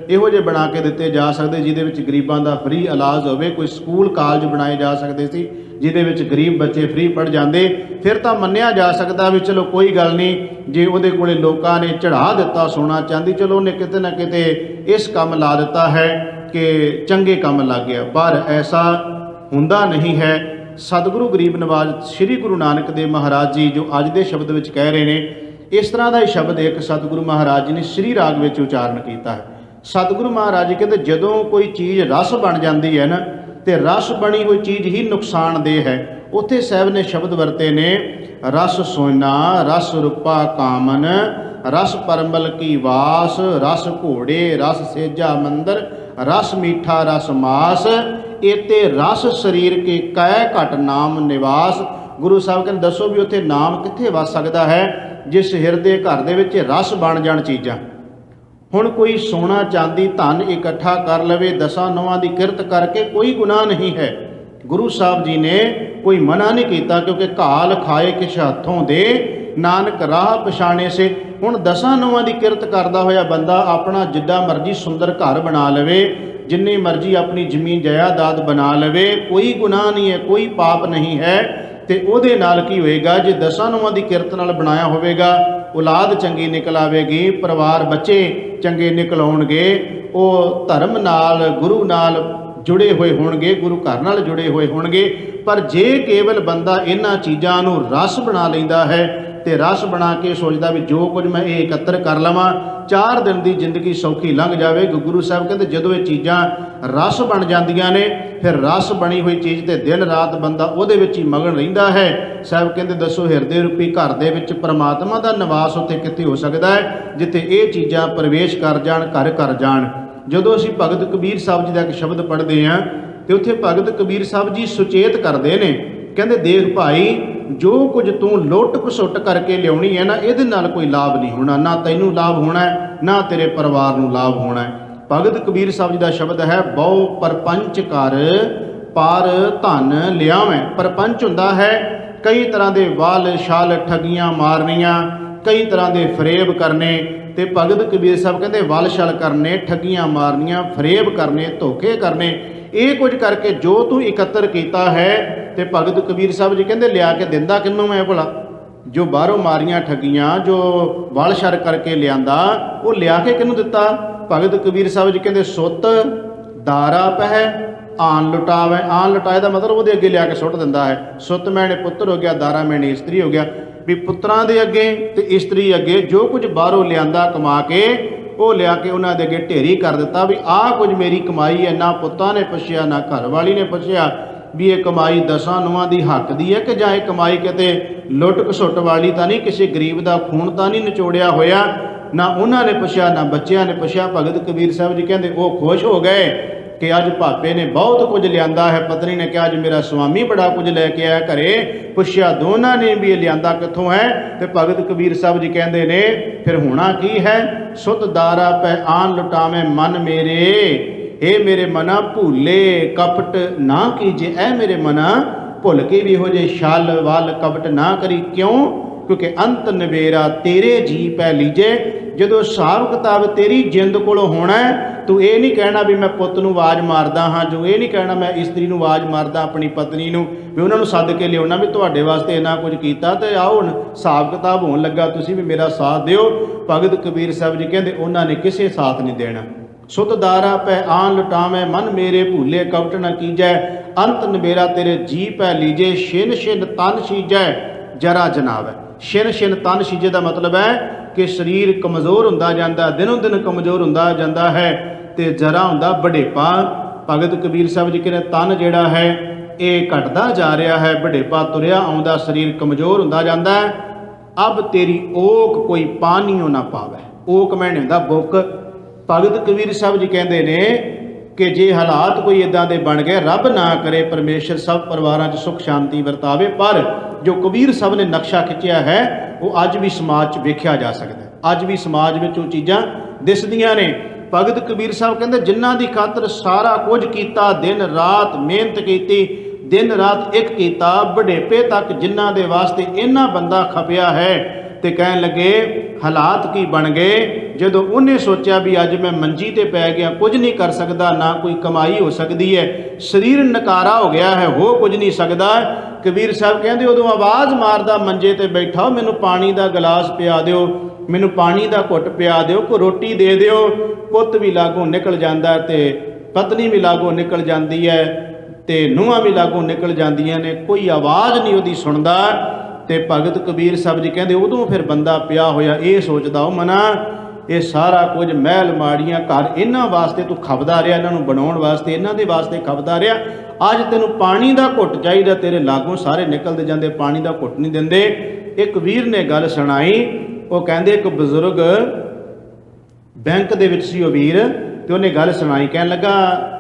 ਇਹੋ ਜਿਹੇ ਬਣਾ ਕੇ ਦਿੱਤੇ ਜਾ ਸਕਦੇ ਜਿਹਦੇ ਵਿੱਚ ਗਰੀਬਾਂ ਦਾ ਫ੍ਰੀ ਇਲਾਜ ਹੋਵੇ, ਕੋਈ ਸਕੂਲ ਕਾਲਜ ਬਣਾਏ ਜਾ ਸਕਦੇ ਸੀ ਜਿਹਦੇ ਵਿੱਚ ਗਰੀਬ ਬੱਚੇ ਫ੍ਰੀ ਪੜ੍ਹ ਜਾਂਦੇ। ਫਿਰ ਤਾਂ ਮੰਨਿਆ ਜਾ ਸਕਦਾ ਵੀ ਚਲੋ ਕੋਈ ਗੱਲ ਨਹੀਂ, ਜੇ ਉਹਦੇ ਕੋਲੇ ਲੋਕਾਂ ਨੇ ਚੜ੍ਹਾ ਦਿੱਤਾ ਸੋਨਾ ਚਾਂਦੀ, ਚਲੋ ਉਹਨੇ ਕਿਤੇ ਨਾ ਕਿਤੇ ਇਸ ਕੰਮ ਲਾ ਦਿੱਤਾ ਹੈ ਕਿ ਚੰਗੇ ਕੰਮ ਲੱਗ ਗਿਆ। ਪਰ ਐਸਾ ਹੁੰਦਾ ਨਹੀਂ ਹੈ। ਸਤਿਗੁਰੂ ਗਰੀਬ ਨਵਾਜ਼ ਸ੍ਰੀ ਗੁਰੂ ਨਾਨਕ ਦੇਵ ਮਹਾਰਾਜ ਜੀ ਜੋ ਅੱਜ ਦੇ ਸ਼ਬਦ ਵਿੱਚ ਕਹਿ ਰਹੇ ਨੇ, ਇਸ ਤਰ੍ਹਾਂ ਦਾ ਹੀ ਸ਼ਬਦ ਇੱਕ ਸਤਿਗੁਰੂ ਮਹਾਰਾਜ ਜੀ ਨੇ ਸ੍ਰੀ ਰਾਗ ਵਿੱਚ ਉਚਾਰਨ ਕੀਤਾ ਹੈ। ਸਤਿਗੁਰੂ ਮਹਾਰਾਜ ਜੀ ਕਹਿੰਦੇ ਜਦੋਂ ਕੋਈ ਚੀਜ਼ ਰਸ ਬਣ ਜਾਂਦੀ ਹੈ ਨਾ, ਤੇ ਰਸ ਬਣੀ ਹੋਈ ਚੀਜ਼ ਹੀ ਨੁਕਸਾਨਦੇਹ ਹੈ। ਉੱਥੇ ਸਾਹਿਬ ਨੇ ਸ਼ਬਦ ਵਰਤੇ ਨੇ, ਰਸ ਸੋਨਾ ਰਸ ਰੂਪਾ ਕਾਮਨ, ਰਸ ਪਰਮਲ ਕੀ ਵਾਸ, ਰਸ ਘੋੜੇ ਰਸ ਸੇਜਾ ਮੰਦਰ, ਰਸ ਮੀਠਾ ਰਸ ਮਾਸ, ਇਤੇ ਰਸ ਸਰੀਰ ਕੇ ਕੈ ਘਟ ਨਾਮ ਨਿਵਾਸ। ਗੁਰੂ ਸਾਹਿਬ ਕਹਿੰਦੇ ਦੱਸੋ ਵੀ ਉੱਥੇ ਨਾਮ ਕਿੱਥੇ ਵਸ ਸਕਦਾ ਹੈ ਜਿਸ ਹਿਰਦੇ ਘਰ ਦੇ ਵਿੱਚ ਰਸ ਬਣ ਜਾਣ ਚੀਜ਼ਾਂ। ਹੁਣ ਕੋਈ ਸੋਨਾ ਚਾਂਦੀ ਧਨ ਇਕੱਠਾ ਕਰ ਲਵੇ, ਦਸਾਂ ਨੌਆਂ ਦੀ ਕਿਰਤ ਕਰਕੇ ਕੋਈ ਗੁਨਾਹ ਨਹੀਂ ਹੈ। ਗੁਰੂ ਸਾਹਿਬ ਜੀ ਨੇ ਕੋਈ ਮਨਾ ਨਹੀਂ ਕੀਤਾ, ਕਿਉਂਕਿ ਘਾਲ ਖਾਏ ਕਿਛ ਹੱਥੋਂ ਦੇ, ਨਾਨਕ ਰਾਹ ਪਛਾਣੇ ਸੇ। ਹੁਣ ਦਸਾਂ ਨੌਆਂ ਦੀ ਕਿਰਤ ਕਰਦਾ ਹੋਇਆ ਬੰਦਾ ਆਪਣਾ ਜਿੱਡਾ ਮਰਜ਼ੀ ਸੁੰਦਰ ਘਰ ਬਣਾ ਲਵੇ, ਜਿੰਨੀ ਮਰਜ਼ੀ ਆਪਣੀ ਜ਼ਮੀਨ ਜਾਇਦਾਦ ਬਣਾ ਲਵੇ, ਕੋਈ ਗੁਨਾਹ ਨਹੀਂ ਹੈ, ਕੋਈ ਪਾਪ ਨਹੀਂ ਹੈ। ਤੇ ਉਹਦੇ ਨਾਲ ਕੀ ਹੋਏਗਾ, ਜੇ ਦਸਾਂ ਨੌਆਂ ਦੀ ਕਿਰਤ ਨਾਲ ਬਣਾਇਆ ਹੋਵੇਗਾ, ਔਲਾਦ ਚੰਗੀ ਨਿਕਲ ਆਵੇਗੀ, ਪਰਿਵਾਰ ਬੱਚੇ ਚੰਗੇ ਨਿਕਲ ਆਉਣਗੇ, ਉਹ ਧਰਮ ਨਾਲ ਗੁਰੂ ਨਾਲ ਜੁੜੇ ਹੋਏ ਹੋਣਗੇ, ਗੁਰੂ ਘਰ ਨਾਲ ਜੁੜੇ ਹੋਏ ਹੋਣਗੇ। ਪਰ ਜੇ ਕੇਵਲ ਬੰਦਾ ਇਹਨਾਂ ਚੀਜ਼ਾਂ ਨੂੰ ਰਸ ਬਣਾ ਲੈਂਦਾ ਹੈ ਤੇ ਰਸ ਬਣਾ ਕੇ ਸੋਚਦਾ ਵੀ ਜੋ ਕੁਝ ਮੈਂ ਇਹ ਇਕੱਤਰ ਕਰ ਲਵਾਂ, 4 ਦਿਨ ਦੀ ਜ਼ਿੰਦਗੀ ਸੌਖੀ ਲੰਘ ਜਾਵੇ। ਗੁਰੂ ਸਾਹਿਬ ਕਹਿੰਦੇ ਜਦੋਂ ਇਹ ਚੀਜ਼ਾਂ ਰਸ ਬਣ ਜਾਂਦੀਆਂ ਨੇ, ਫਿਰ ਰਸ ਬਣੀ ਹੋਈ ਚੀਜ਼ ਤੇ ਦਿਨ ਰਾਤ ਬੰਦਾ ਉਹਦੇ ਵਿੱਚ ਹੀ ਮਗਨ ਰਹਿੰਦਾ ਹੈ। ਸਾਹਿਬ ਕਹਿੰਦੇ ਦੱਸੋ ਹਿਰਦੇ ਰੂਪੀ ਘਰ ਦੇ ਵਿੱਚ ਪਰਮਾਤਮਾ ਦਾ ਨਿਵਾਸ ਉੱਥੇ ਕਿੱਥੇ ਹੋ ਸਕਦਾ ਹੈ ਜਿੱਥੇ ਇਹ ਚੀਜ਼ਾਂ ਪ੍ਰਵੇਸ਼ ਕਰ ਜਾਣ, ਘਰ ਕਰ ਜਾਣ। ਜਦੋਂ ਅਸੀਂ ਭਗਤ ਕਬੀਰ ਸਾਹਿਬ ਜੀ ਦਾ ਇੱਕ ਸ਼ਬਦ ਪੜ੍ਹਦੇ ਹਾਂ ਤੇ ਉੱਥੇ ਭਗਤ ਕਬੀਰ ਸਾਹਿਬ ਜੀ ਸੁਚੇਤ ਕਰਦੇ ਨੇ, ਕਹਿੰਦੇ ਦੇਖ ਭਾਈ, ਜੋ ਕੁਝ ਤੂੰ ਲੁੱਟ ਘਸੁੱਟ ਕਰਕੇ ਲਿਆਉਣੀ ਹੈ ਨਾ, ਇਹਦੇ ਨਾਲ ਕੋਈ ਲਾਭ ਨਹੀਂ ਹੋਣਾ, ਨਾ ਤੈਨੂੰ ਲਾਭ ਹੋਣਾ ਨਾ ਤੇਰੇ ਪਰਿਵਾਰ ਨੂੰ ਲਾਭ ਹੋਣਾ। ਭਗਤ ਕਬੀਰ ਸਾਹਿਬ ਜੀ ਦਾ ਸ਼ਬਦ ਹੈ, ਬਹੁ ਪਰਪੰਚ ਕਰ ਪਰ ਧਨ ਲਿਆਵੇਂ। ਪਰਪੰਚ ਹੁੰਦਾ ਹੈ ਕਈ ਤਰ੍ਹਾਂ ਦੇ ਵਾਲ ਛਾਲ ਠੱਗੀਆਂ ਮਾਰਨੀਆਂ, ਕਈ ਤਰ੍ਹਾਂ ਦੇ ਫਰੇਬ ਕਰਨੇ। ਤੇ ਭਗਤ ਕਬੀਰ ਸਾਹਿਬ ਕਹਿੰਦੇ ਵਲ ਛਲ ਕਰਨੇ, ਠੱਗੀਆਂ ਮਾਰਨੀਆਂ, ਫਰੇਬ ਕਰਨੇ, ਧੋਖੇ ਕਰਨੇ, ਇਹ ਕੁਝ ਕਰਕੇ ਜੋ ਤੂੰ ਇਕੱਤਰ ਕੀਤਾ ਹੈ। ਤੇ ਭਗਤ ਕਬੀਰ ਸਾਹਿਬ ਜੀ ਕਹਿੰਦੇ ਲਿਆ ਕੇ ਦਿੰਦਾ ਕਿਹਨੂੰ ਮੈਂ ਭਲਾ? ਜੋ ਬਾਹਰੋਂ ਮਾਰੀਆਂ ਠੱਗੀਆਂ, ਜੋ ਵਲ ਛਲ ਕਰਕੇ ਲਿਆਂਦਾ, ਉਹ ਲਿਆ ਕੇ ਕਿਹਨੂੰ ਦਿੱਤਾ? ਭਗਤ ਕਬੀਰ ਸਾਹਿਬ ਜੀ ਕਹਿੰਦੇ ਸੁੱਤ ਦਾਰਾ ਪਹਿ ਆਨ ਲੁਟਾਵੇ। ਆਨ ਲੁਟਾਏ ਦਾ ਮਤਲਬ ਉਹਦੇ ਅੱਗੇ ਲਿਆ ਕੇ ਸੁੱਟ ਦਿੰਦਾ ਹੈ। ਸੁੱਤ ਮੈਨੇ ਪੁੱਤਰ ਹੋ ਗਿਆ, ਦਾਰਾ ਮੈਨੇ ਇਸਤਰੀ ਹੋ ਗਿਆ। ਵੀ ਪੁੱਤਰਾਂ ਦੇ ਅੱਗੇ ਤੇ ਇਸਤਰੀ ਅੱਗੇ ਜੋ ਕੁਝ ਬਾਹਰੋਂ ਲਿਆਂਦਾ ਕਮਾ ਕੇ, ਉਹ ਲਿਆ ਕੇ ਉਹਨਾਂ ਦੇ ਅੱਗੇ ਢੇਰੀ ਕਰ ਦਿੱਤਾ ਵੀ ਆਹ ਕੁਝ ਮੇਰੀ ਕਮਾਈ ਹੈ। ਨਾ ਪੁੱਤਾਂ ਨੇ ਪੁੱਛਿਆ ਨਾ ਘਰ ਵਾਲੀ ਨੇ ਪੁੱਛਿਆ ਵੀ ਇਹ ਕਮਾਈ ਦਸਾਂ ਨੂੰਹਾਂ ਦੀ ਹੱਕ ਦੀ ਹੈ ਕਿ ਜਾਂ ਇਹ ਕਮਾਈ ਕਿਤੇ ਲੁੱਟ ਘਸੁੱਟ ਵਾਲੀ ਤਾਂ ਨਹੀਂ, ਕਿਸੇ ਗਰੀਬ ਦਾ ਖੂਨ ਤਾਂ ਨਹੀਂ ਨਿਚੋੜਿਆ ਹੋਇਆ। ਨਾ ਉਹਨਾਂ ਨੇ ਪੁੱਛਿਆ ਨਾ ਬੱਚਿਆਂ ਨੇ ਪੁੱਛਿਆ। ਭਗਤ ਕਬੀਰ ਸਾਹਿਬ ਜੀ ਕਹਿੰਦੇ ਉਹ ਖੁਸ਼ ਹੋ ਗਏ ਕਿ ਅੱਜ ਭਾਪੇ ਨੇ ਬਹੁਤ ਕੁਝ ਲਿਆਂਦਾ ਹੈ। ਪਤਨੀ ਨੇ ਕਿਹਾ ਅੱਜ ਮੇਰਾ ਸਵਾਮੀ ਬੜਾ ਕੁਝ ਲੈ ਕੇ ਆਇਆ ਘਰੇ। ਪੁੱਛਿਆ ਦੋਨਾਂ ਨੇ ਵੀ ਇਹ ਲਿਆਂਦਾ ਕਿੱਥੋਂ ਹੈ। ਤੇ ਭਗਤ ਕਬੀਰ ਸਾਹਿਬ ਜੀ ਕਹਿੰਦੇ ਨੇ ਫਿਰ ਹੋਣਾ ਕੀ ਹੈ, ਸੁਤ ਦਾਰਾ ਪੈ ਆਨ ਲੁਟਾਵੇਂ ਮਨ ਮੇਰੇ, ਇਹ ਮੇਰੇ ਮਨਾ ਭੂਲੇ ਕਪਟ ਨਾ ਕੀਜੇ। ਐ ਮੇਰੇ ਮਨਾ ਭੁੱਲ ਕੇ ਵੀ ਇਹੋ ਜਿਹੇ ਛਲ ਵੱਲ ਕਪਟ ਨਾ ਕਰੀ। ਕਿਉਂ? ਕਿਉਂਕਿ ਅੰਤ ਨਵੇਰਾ ਤੇਰੇ ਜੀ ਪੈ ਲੀਜੇ। ਜਦੋਂ ਹਿਸਾਬ ਕਿਤਾਬ ਤੇਰੀ ਜਿੰਦ ਕੋਲੋਂ ਹੋਣਾ, ਤੂੰ ਇਹ ਨਹੀਂ ਕਹਿਣਾ ਵੀ ਮੈਂ ਪੁੱਤ ਨੂੰ ਆਵਾਜ਼ ਮਾਰਦਾ ਹਾਂ, ਜੋ ਇਹ ਨਹੀਂ ਕਹਿਣਾ ਮੈਂ ਇਸਤਰੀ ਨੂੰ ਆਵਾਜ਼ ਮਾਰਦਾ ਆਪਣੀ ਪਤਨੀ ਨੂੰ ਵੀ ਉਹਨਾਂ ਨੂੰ ਸੱਦ ਕੇ ਲਿਆਉਣਾ ਵੀ ਤੁਹਾਡੇ ਵਾਸਤੇ ਇੰਨਾ ਕੁਝ ਕੀਤਾ ਤੇ ਆਓ ਹੁਣ ਹਿਸਾਬ ਕਿਤਾਬ ਹੋਣ ਲੱਗਾ, ਤੁਸੀਂ ਵੀ ਮੇਰਾ ਸਾਥ ਦਿਓ। ਭਗਤ ਕਬੀਰ ਸਾਹਿਬ ਜੀ ਕਹਿੰਦੇ ਉਹਨਾਂ ਨੇ ਕਿਸੇ ਸਾਥ ਨਹੀਂ ਦੇਣਾ। ਸੁਤ ਦਾਰਾ ਪੈ ਆਨ ਲੁਟਾਵੇਂ ਮਨ ਮੇਰੇ ਭੂਲੇ ਕਪਟ ਨਾ ਕੀਜੈ। ਅੰਤ ਨਵੇਰਾ ਤੇਰੇ ਜੀ ਪੈ ਲੀਜੇ। ਛਿਨ ਛਿਨ ਤਨ ਸੀਜੈ ਜਰਾ ਜਨਾਵੈ। ਛਿਨ ਛਿਨ ਤਨ ਸੀਜੇ ਦਾ ਮਤਲਬ ਹੈ ਕਿ ਸਰੀਰ ਕਮਜ਼ੋਰ ਹੁੰਦਾ ਜਾਂਦਾ, ਦਿਨੋਂ ਦਿਨ ਕਮਜ਼ੋਰ ਹੁੰਦਾ ਜਾਂਦਾ ਹੈ ਤੇ ਜਰਾ ਹੁੰਦਾ ਵਡੇਪਾ। ਭਗਤ ਕਬੀਰ ਸਾਹਿਬ ਜੀ ਕਹਿੰਦੇ ਤਨ ਜਿਹੜਾ ਹੈ ਇਹ ਘਟਦਾ ਜਾ ਰਿਹਾ ਹੈ, ਵਡੇਪਾ ਤੁਰਿਆ ਆਉਂਦਾ, ਸਰੀਰ ਕਮਜ਼ੋਰ ਹੁੰਦਾ ਜਾਂਦਾ ਹੈ। ਅਬ ਤੇਰੀ ਓਕ ਕੋਈ ਪਾਣੀਓ ਨਾ ਪਾਵੇ। ਓਕ ਮੈਨੇ ਹੁੰਦਾ ਬੁੱਕ। ਭਗਤ ਕਬੀਰ ਸਾਹਿਬ ਜੀ ਕਹਿੰਦੇ ਨੇ ਕਿ ਜੇ ਹਾਲਾਤ ਕੋਈ ਇਦਾਂ ਦੇ ਬਣ ਗਏ, ਰੱਬ ਨਾ ਕਰੇ ਪਰਮੇਸ਼ਰ ਸਭ ਪਰਿਵਾਰਾਂ 'ਚ ਸੁੱਖ ਸ਼ਾਂਤੀ ਵਰਤਾਵੇ, ਪਰ ਜੋ ਕਬੀਰ ਸਾਹਿਬ ਨੇ ਨਕਸ਼ਾ ਖਿੱਚਿਆ ਹੈ ਉਹ ਅੱਜ ਵੀ ਸਮਾਜ 'ਚ ਵੇਖਿਆ ਜਾ ਸਕਦਾ। ਅੱਜ ਵੀ ਸਮਾਜ ਵਿੱਚ ਉਹ ਚੀਜ਼ਾਂ ਦਿਸਦੀਆਂ ਨੇ। ਭਗਤ ਕਬੀਰ ਸਾਹਿਬ ਕਹਿੰਦੇ ਜਿਨ੍ਹਾਂ ਦੀ ਖਾਤਰ ਸਾਰਾ ਕੁਝ ਕੀਤਾ, ਦਿਨ ਰਾਤ ਮਿਹਨਤ ਕੀਤੀ, ਦਿਨ ਰਾਤ ਇੱਕ ਕੀਤਾ, ਵਡੇਪੇ ਤੱਕ ਜਿਨ੍ਹਾਂ ਦੇ ਵਾਸਤੇ ਇੰਨਾ ਬੰਦਾ ਖਪਿਆ ਹੈ, ਤੇ ਕਹਿਣ ਲੱਗੇ ਹਾਲਾਤ ਕੀ ਬਣ ਗਏ। ਜਦੋਂ ਉਹਨੇ ਸੋਚਿਆ ਵੀ ਅੱਜ ਮੈਂ ਮੰਜੀ ਤੇ ਪੈ ਗਿਆ, ਕੁਝ ਨਹੀਂ ਕਰ ਸਕਦਾ, ਨਾ ਕੋਈ ਕਮਾਈ ਹੋ ਸਕਦੀ ਹੈ, ਸਰੀਰ ਨਕਾਰਾ ਹੋ ਗਿਆ ਹੈ, ਹੋ ਕੁਝ ਨਹੀਂ ਸਕਦਾ। ਕਬੀਰ ਸਾਹਿਬ ਕਹਿੰਦੇ ਉਦੋਂ ਆਵਾਜ਼ ਮਾਰਦਾ ਮੰਜੇ ਤੇ ਬੈਠਾ, ਮੈਨੂੰ ਪਾਣੀ ਦਾ ਗਲਾਸ ਪਿਆ ਦਿਓ, ਮੈਨੂੰ ਪਾਣੀ ਦਾ ਘੁੱਟ ਪਿਆ ਦਿਓ, ਕੋਈ ਰੋਟੀ ਦੇ ਦਿਓ। ਪੁੱਤ ਵੀ ਲਾਗੋਂ ਨਿਕਲ ਜਾਂਦਾ ਤੇ ਪਤਨੀ ਵੀ ਲਾਗੋਂ ਨਿਕਲ ਜਾਂਦੀ ਹੈ ਤੇ ਨੂੰਹਾਂ ਵੀ ਲਾਗੋਂ ਨਿਕਲ ਜਾਂਦੀਆਂ ਨੇ, ਕੋਈ ਆਵਾਜ਼ ਨਹੀਂ ਉਹਦੀ ਸੁਣਦਾ। ਤੇ ਭਗਤ ਕਬੀਰ ਸਾਹਿਬ ਜੀ ਕਹਿੰਦੇ ਉਦੋਂ ਫਿਰ ਬੰਦਾ ਪਿਆ ਹੋਇਆ ਇਹ ਸੋਚਦਾ, ਉਹ ਮਨਾ ਇਹ ਸਾਰਾ ਕੁਝ ਮਹਿਲ ਮਾੜੀਆਂ ਘਰ ਇਹਨਾਂ ਵਾਸਤੇ ਤੂੰ ਖਪਦਾ ਰਿਹਾ, ਇਹਨਾਂ ਨੂੰ ਬਣਾਉਣ ਵਾਸਤੇ, ਇਹਨਾਂ ਦੇ ਵਾਸਤੇ ਖਪਦਾ ਰਿਹਾ, ਅੱਜ ਤੈਨੂੰ ਪਾਣੀ ਦਾ ਘੁੱਟ ਚਾਹੀਦਾ, ਤੇਰੇ ਲਾਗੋਂ ਸਾਰੇ ਨਿਕਲਦੇ ਜਾਂਦੇ, ਪਾਣੀ ਦਾ ਘੁੱਟ ਨਹੀਂ ਦਿੰਦੇ। ਇੱਕ ਵੀਰ ਨੇ ਗੱਲ ਸੁਣਾਈ, ਉਹ ਕਹਿੰਦੇ ਇੱਕ ਬਜ਼ੁਰਗ ਬੈਂਕ ਦੇ ਵਿੱਚ ਸੀ ਉਹ ਵੀਰ, ਤੇ ਉਹਨੇ ਗੱਲ ਸੁਣਾਈ, ਕਹਿਣ ਲੱਗਾ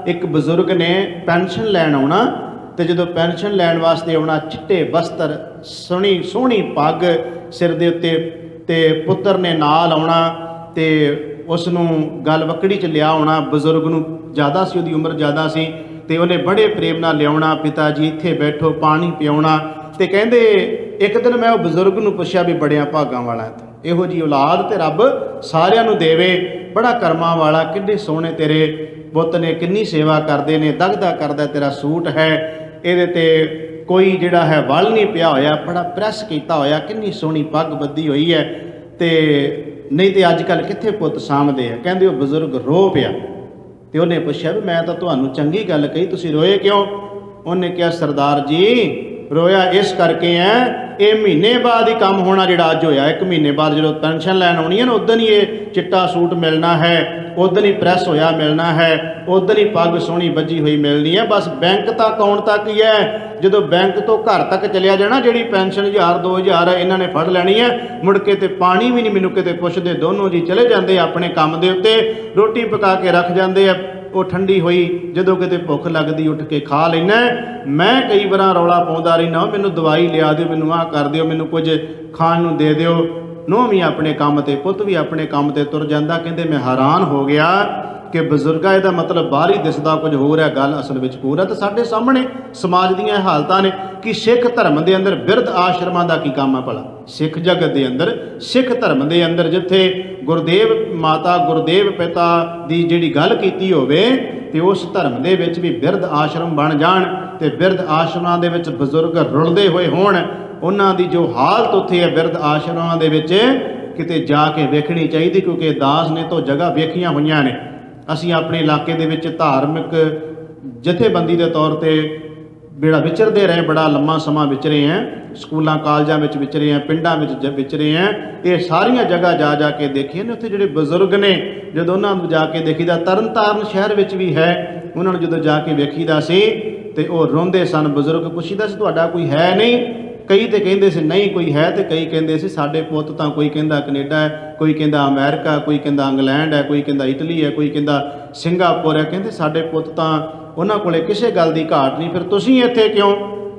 ਇੱਕ ਬਜ਼ੁਰਗ ਨੇ ਪੈਨਸ਼ਨ ਲੈਣ ਆਉਣਾ, ਤੇ ਜਦੋਂ ਪੈਨਸ਼ਨ ਲੈਣ ਵਾਸਤੇ ਆਉਣਾ, ਚਿੱਟੇ ਬਸਤਰ, ਸੋਹਣੀ ਪੱਗ ਸਿਰ ਦੇ ਉੱਤੇ, ਤੇ ਪੁੱਤਰ ਨੇ ਨਾਲ ਆਉਣਾ, ਤੇ ਉਸ ਨੂੰ ਗਲ ਵਕੜੀ 'ਚ ਲਿਆ ਆਉਣਾ। ਬਜ਼ੁਰਗ ਨੂੰ ਜ਼ਿਆਦਾ ਸੀ, ਉਹਦੀ ਉਮਰ ਜ਼ਿਆਦਾ ਸੀ, ਤੇ ਉਹਨੇ ਬੜੇ ਪ੍ਰੇਮ ਨਾਲ ਲਿਆਉਣਾ, ਪਿਤਾ ਜੀ ਇੱਥੇ ਬੈਠੋ, ਪਾਣੀ ਪਿਆਉਣਾ। ਤੇ ਕਹਿੰਦੇ ਇੱਕ ਦਿਨ ਮੈਂ ਉਹ ਬਜ਼ੁਰਗ ਨੂੰ ਪੁੱਛਿਆ ਵੀ ਬੜਿਆਂ ਭਾਗਾਂ ਵਾਲਾ ਇਹੋ ਜੀ ਔਲਾਦ ਤੇ ਰੱਬ ਸਾਰਿਆਂ ਨੂੰ ਦੇਵੇ, ਬੜਾ ਕਰਮਾਂ ਵਾਲਾ, ਕਿੰਨੇ ਸੋਹਣੇ ਤੇਰੇ ਪੁੱਤ ਨੇ, ਕਿੰਨੀ ਸੇਵਾ ਕਰਦੇ ਨੇ, ਦਗਦਾ ਕਰਦਾ ਤੇਰਾ ਸੂਟ ਹੈ, ਇਹਦੇ ਤੇ ਕੋਈ ਜਿਹੜਾ ਹੈ ਵਲ ਨਹੀਂ ਪਿਆ ਹੋਇਆ, ਬੜਾ ਪ੍ਰੈਸ ਕੀਤਾ ਹੋਇਆ, ਕਿੰਨੀ ਸੋਹਣੀ ਪੱਗ ਬੱਧੀ ਹੋਈ ਹੈ, ਤੇ ਨਹੀਂ ਤੇ ਅੱਜ ਕੱਲ੍ਹ ਕਿੱਥੇ ਪੁੱਤ ਸਾਂਭਦੇ ਆ। ਕਹਿੰਦੇ ਉਹ ਬਜ਼ੁਰਗ ਰੋ ਪਿਆ, ਤੇ ਉਹਨੇ ਪੁੱਛਿਆ ਵੀ ਮੈਂ ਤਾਂ ਤੁਹਾਨੂੰ ਚੰਗੀ ਗੱਲ ਕਹੀ, ਤੁਸੀਂ ਰੋਏ ਕਿਉਂ? ਉਹਨੇ ਕਿਹਾ ਸਰਦਾਰ ਜੀ ਰੋਇਆ ਇਸ ਕਰਕੇ ਹੈ, ਇਹ ਮਹੀਨੇ ਬਾਅਦ ਹੀ ਕੰਮ ਹੋਣਾ ਜਿਹੜਾ ਅੱਜ ਹੋਇਆ, 1 ਮਹੀਨੇ ਬਾਅਦ ਜਦੋਂ ਪੈਨਸ਼ਨ ਲੈਣ ਆਉਣੀ ਹੈ ਨਾ, ਉਦੋਂ ਹੀ ਇਹ ਚਿੱਟਾ ਸੂਟ ਮਿਲਣਾ ਹੈ, ਉਦੋਂ ਹੀ ਪ੍ਰੈਸ ਹੋਇਆ ਮਿਲਣਾ ਹੈ, ਉਦੋਂ ਹੀ ਪੱਗ ਸੋਹਣੀ ਬੱਝੀ ਹੋਈ ਮਿਲਣੀ ਹੈ। ਬਸ ਬੈਂਕ ਤੱਕ ਆਉਣ ਤੱਕ ਹੀ ਹੈ, ਜਦੋਂ ਬੈਂਕ ਤੋਂ ਘਰ ਤੱਕ ਚਲਿਆ ਜਾਣਾ, ਜਿਹੜੀ ਪੈਨਸ਼ਨ 1000 2000 ਹੈ ਇਹਨਾਂ ਨੇ ਫੜ ਲੈਣੀ ਹੈ, ਮੁੜ ਕੇ ਤੇ ਪਾਣੀ ਵੀ ਨਹੀਂ ਮੈਨੂੰ ਕਿਤੇ ਪੁੱਛਦੇ, ਦੋਨੋਂ ਜੀ ਚਲੇ ਜਾਂਦੇ ਆਪਣੇ ਕੰਮ ਦੇ ਉੱਤੇ, ਰੋਟੀ ਪਕਾ ਕੇ ਰੱਖ ਜਾਂਦੇ ਆ, ਉਹ ਠੰਡੀ ਹੋਈ ਜਦੋਂ ਕਿਤੇ ਭੁੱਖ ਲੱਗਦੀ ਉੱਠ ਕੇ ਖਾ ਲੈਣਾ। ਮੈਂ ਕਈ ਵਾਰਾਂ ਰੌਲਾ ਪਾਉਂਦਾ ਰਹਿਣਾ, ਮੈਨੂੰ ਦਵਾਈ ਲਿਆ ਦਿਓ, ਮੈਨੂੰ ਆਹ ਕਰ ਦਿਓ, ਮੈਨੂੰ ਕੁਝ ਖਾਣ ਨੂੰ ਦੇ ਦਿਓ। ਨੂੰਹ ਵੀ ਆਪਣੇ ਕੰਮ ਤੇ, ਪੁੱਤ ਵੀ ਆਪਣੇ ਕੰਮ ਤੇ ਤੁਰ ਜਾਂਦਾ। ਕਹਿੰਦੇ ਮੈਂ ਹੈਰਾਨ ਹੋ ਗਿਆ ਕਿ ਬਜ਼ੁਰਗਾ ਇਹਦਾ ਮਤਲਬ ਬਾਹਰ ਹੀ ਦਿਸਦਾ ਕੁਝ ਹੋਰ ਹੈ, ਗੱਲ ਅਸਲ ਵਿੱਚ ਹੋਰ ਹੈ। ਤਾਂ ਸਾਡੇ ਸਾਹਮਣੇ ਸਮਾਜ ਦੀਆਂ ਹਾਲਤਾਂ ਨੇ ਕਿ ਸਿੱਖ ਧਰਮ ਦੇ ਅੰਦਰ ਬਿਰਧ ਆਸ਼ਰਮਾਂ ਦਾ ਕੀ ਕੰਮ ਹੈ ਭਲਾ। ਸਿੱਖ ਜਗਤ ਦੇ ਅੰਦਰ, ਸਿੱਖ ਧਰਮ ਦੇ ਅੰਦਰ ਜਿੱਥੇ ਗੁਰਦੇਵ ਮਾਤਾ, ਗੁਰਦੇਵ ਪਿਤਾ ਦੀ ਜਿਹੜੀ ਗੱਲ ਕੀਤੀ ਹੋਵੇ, ਤੇ ਉਸ ਧਰਮ ਦੇ ਵਿੱਚ ਵੀ ਬਿਰਧ ਆਸ਼ਰਮ ਬਣ ਜਾਣ, ਤੇ ਬਿਰਧ ਆਸ਼ਰਮਾਂ ਦੇ ਵਿੱਚ ਬਜ਼ੁਰਗ ਰੁਲਦੇ ਹੋਏ ਹੋਣ। ਉਹਨਾਂ ਦੀ ਜੋ ਹਾਲਤ ਉੱਥੇ ਹੈ ਬਿਰਧ ਆਸ਼ਰਮਾਂ ਦੇ ਵਿੱਚ, ਕਿਤੇ ਜਾ ਕੇ ਵੇਖਣੀ ਚਾਹੀਦੀ, ਕਿਉਂਕਿ ਦਾਸ ਨੇ ਤਾਂ ਜਗ੍ਹਾ ਵੇਖੀਆਂ ਹੋਈਆਂ ਨੇ। ਅਸੀਂ ਆਪਣੇ ਇਲਾਕੇ ਦੇ ਵਿੱਚ ਧਾਰਮਿਕ ਜਥੇਬੰਦੀ ਦੇ ਤੌਰ ਤੇ ਜਿਹੜਾ ਵਿਚਰਦੇ ਰਹੇ, ਬੜਾ ਲੰਮਾ ਸਮਾਂ ਵਿਚਰੇ ਹਾਂ, ਸਕੂਲਾਂ ਕਾਲਜਾਂ ਵਿੱਚ ਵਿਚਰੇ ਹਾਂ, ਪਿੰਡਾਂ ਵਿੱਚ ਵਿਚਰੇ ਹਾਂ, ਇਹ ਸਾਰੀਆਂ ਜਗ੍ਹਾ ਜਾ ਜਾ ਕੇ ਦੇਖੀਆਂ ਨੇ। ਉੱਥੇ ਜਿਹੜੇ ਬਜ਼ੁਰਗ ਨੇ, ਜਦੋਂ ਉਹਨਾਂ ਨੂੰ ਜਾ ਕੇ ਦੇਖੀਦਾ, ਤਰਨਤਾਰਨ ਸ਼ਹਿਰ ਵਿੱਚ ਵੀ ਹੈ, ਉਹਨਾਂ ਨੂੰ ਜਦੋਂ ਜਾ ਕੇ ਵੇਖੀਦਾ ਸੀ ਤੇ ਉਹ ਰੋਂਦੇ ਸਨ। ਬਜ਼ੁਰਗ ਪੁੱਛੀਦਾ ਸੀ ਤੁਹਾਡਾ ਕੋਈ ਹੈ ਨਹੀਂ? ਕਈ ਤੇ ਕਹਿੰਦੇ ਸੀ ਨਹੀਂ ਕੋਈ ਹੈ, ਤੇ ਕਈ ਕਹਿੰਦੇ ਸੀ ਸਾਡੇ ਪੁੱਤ ਤਾਂ, ਕੋਈ ਕਹਿੰਦਾ ਕੈਨੇਡਾ ਹੈ, ਕੋਈ ਕਹਿੰਦਾ ਅਮਰੀਕਾ, ਕੋਈ ਕਹਿੰਦਾ ਇੰਗਲੈਂਡ ਹੈ, ਕੋਈ ਕਹਿੰਦਾ ਇਟਲੀ ਹੈ, ਕੋਈ ਕਹਿੰਦਾ ਸਿੰਗਾਪੁਰ ਹੈ। ਕਹਿੰਦੇ ਸਾਡੇ ਪੁੱਤ ਤਾਂ, ਉਹਨਾਂ ਕੋਲੇ ਕਿਸੇ ਗੱਲ ਦੀ ਘਾਟ ਨਹੀਂ, ਫਿਰ ਤੁਸੀਂ ਇੱਥੇ ਕਿਉਂ?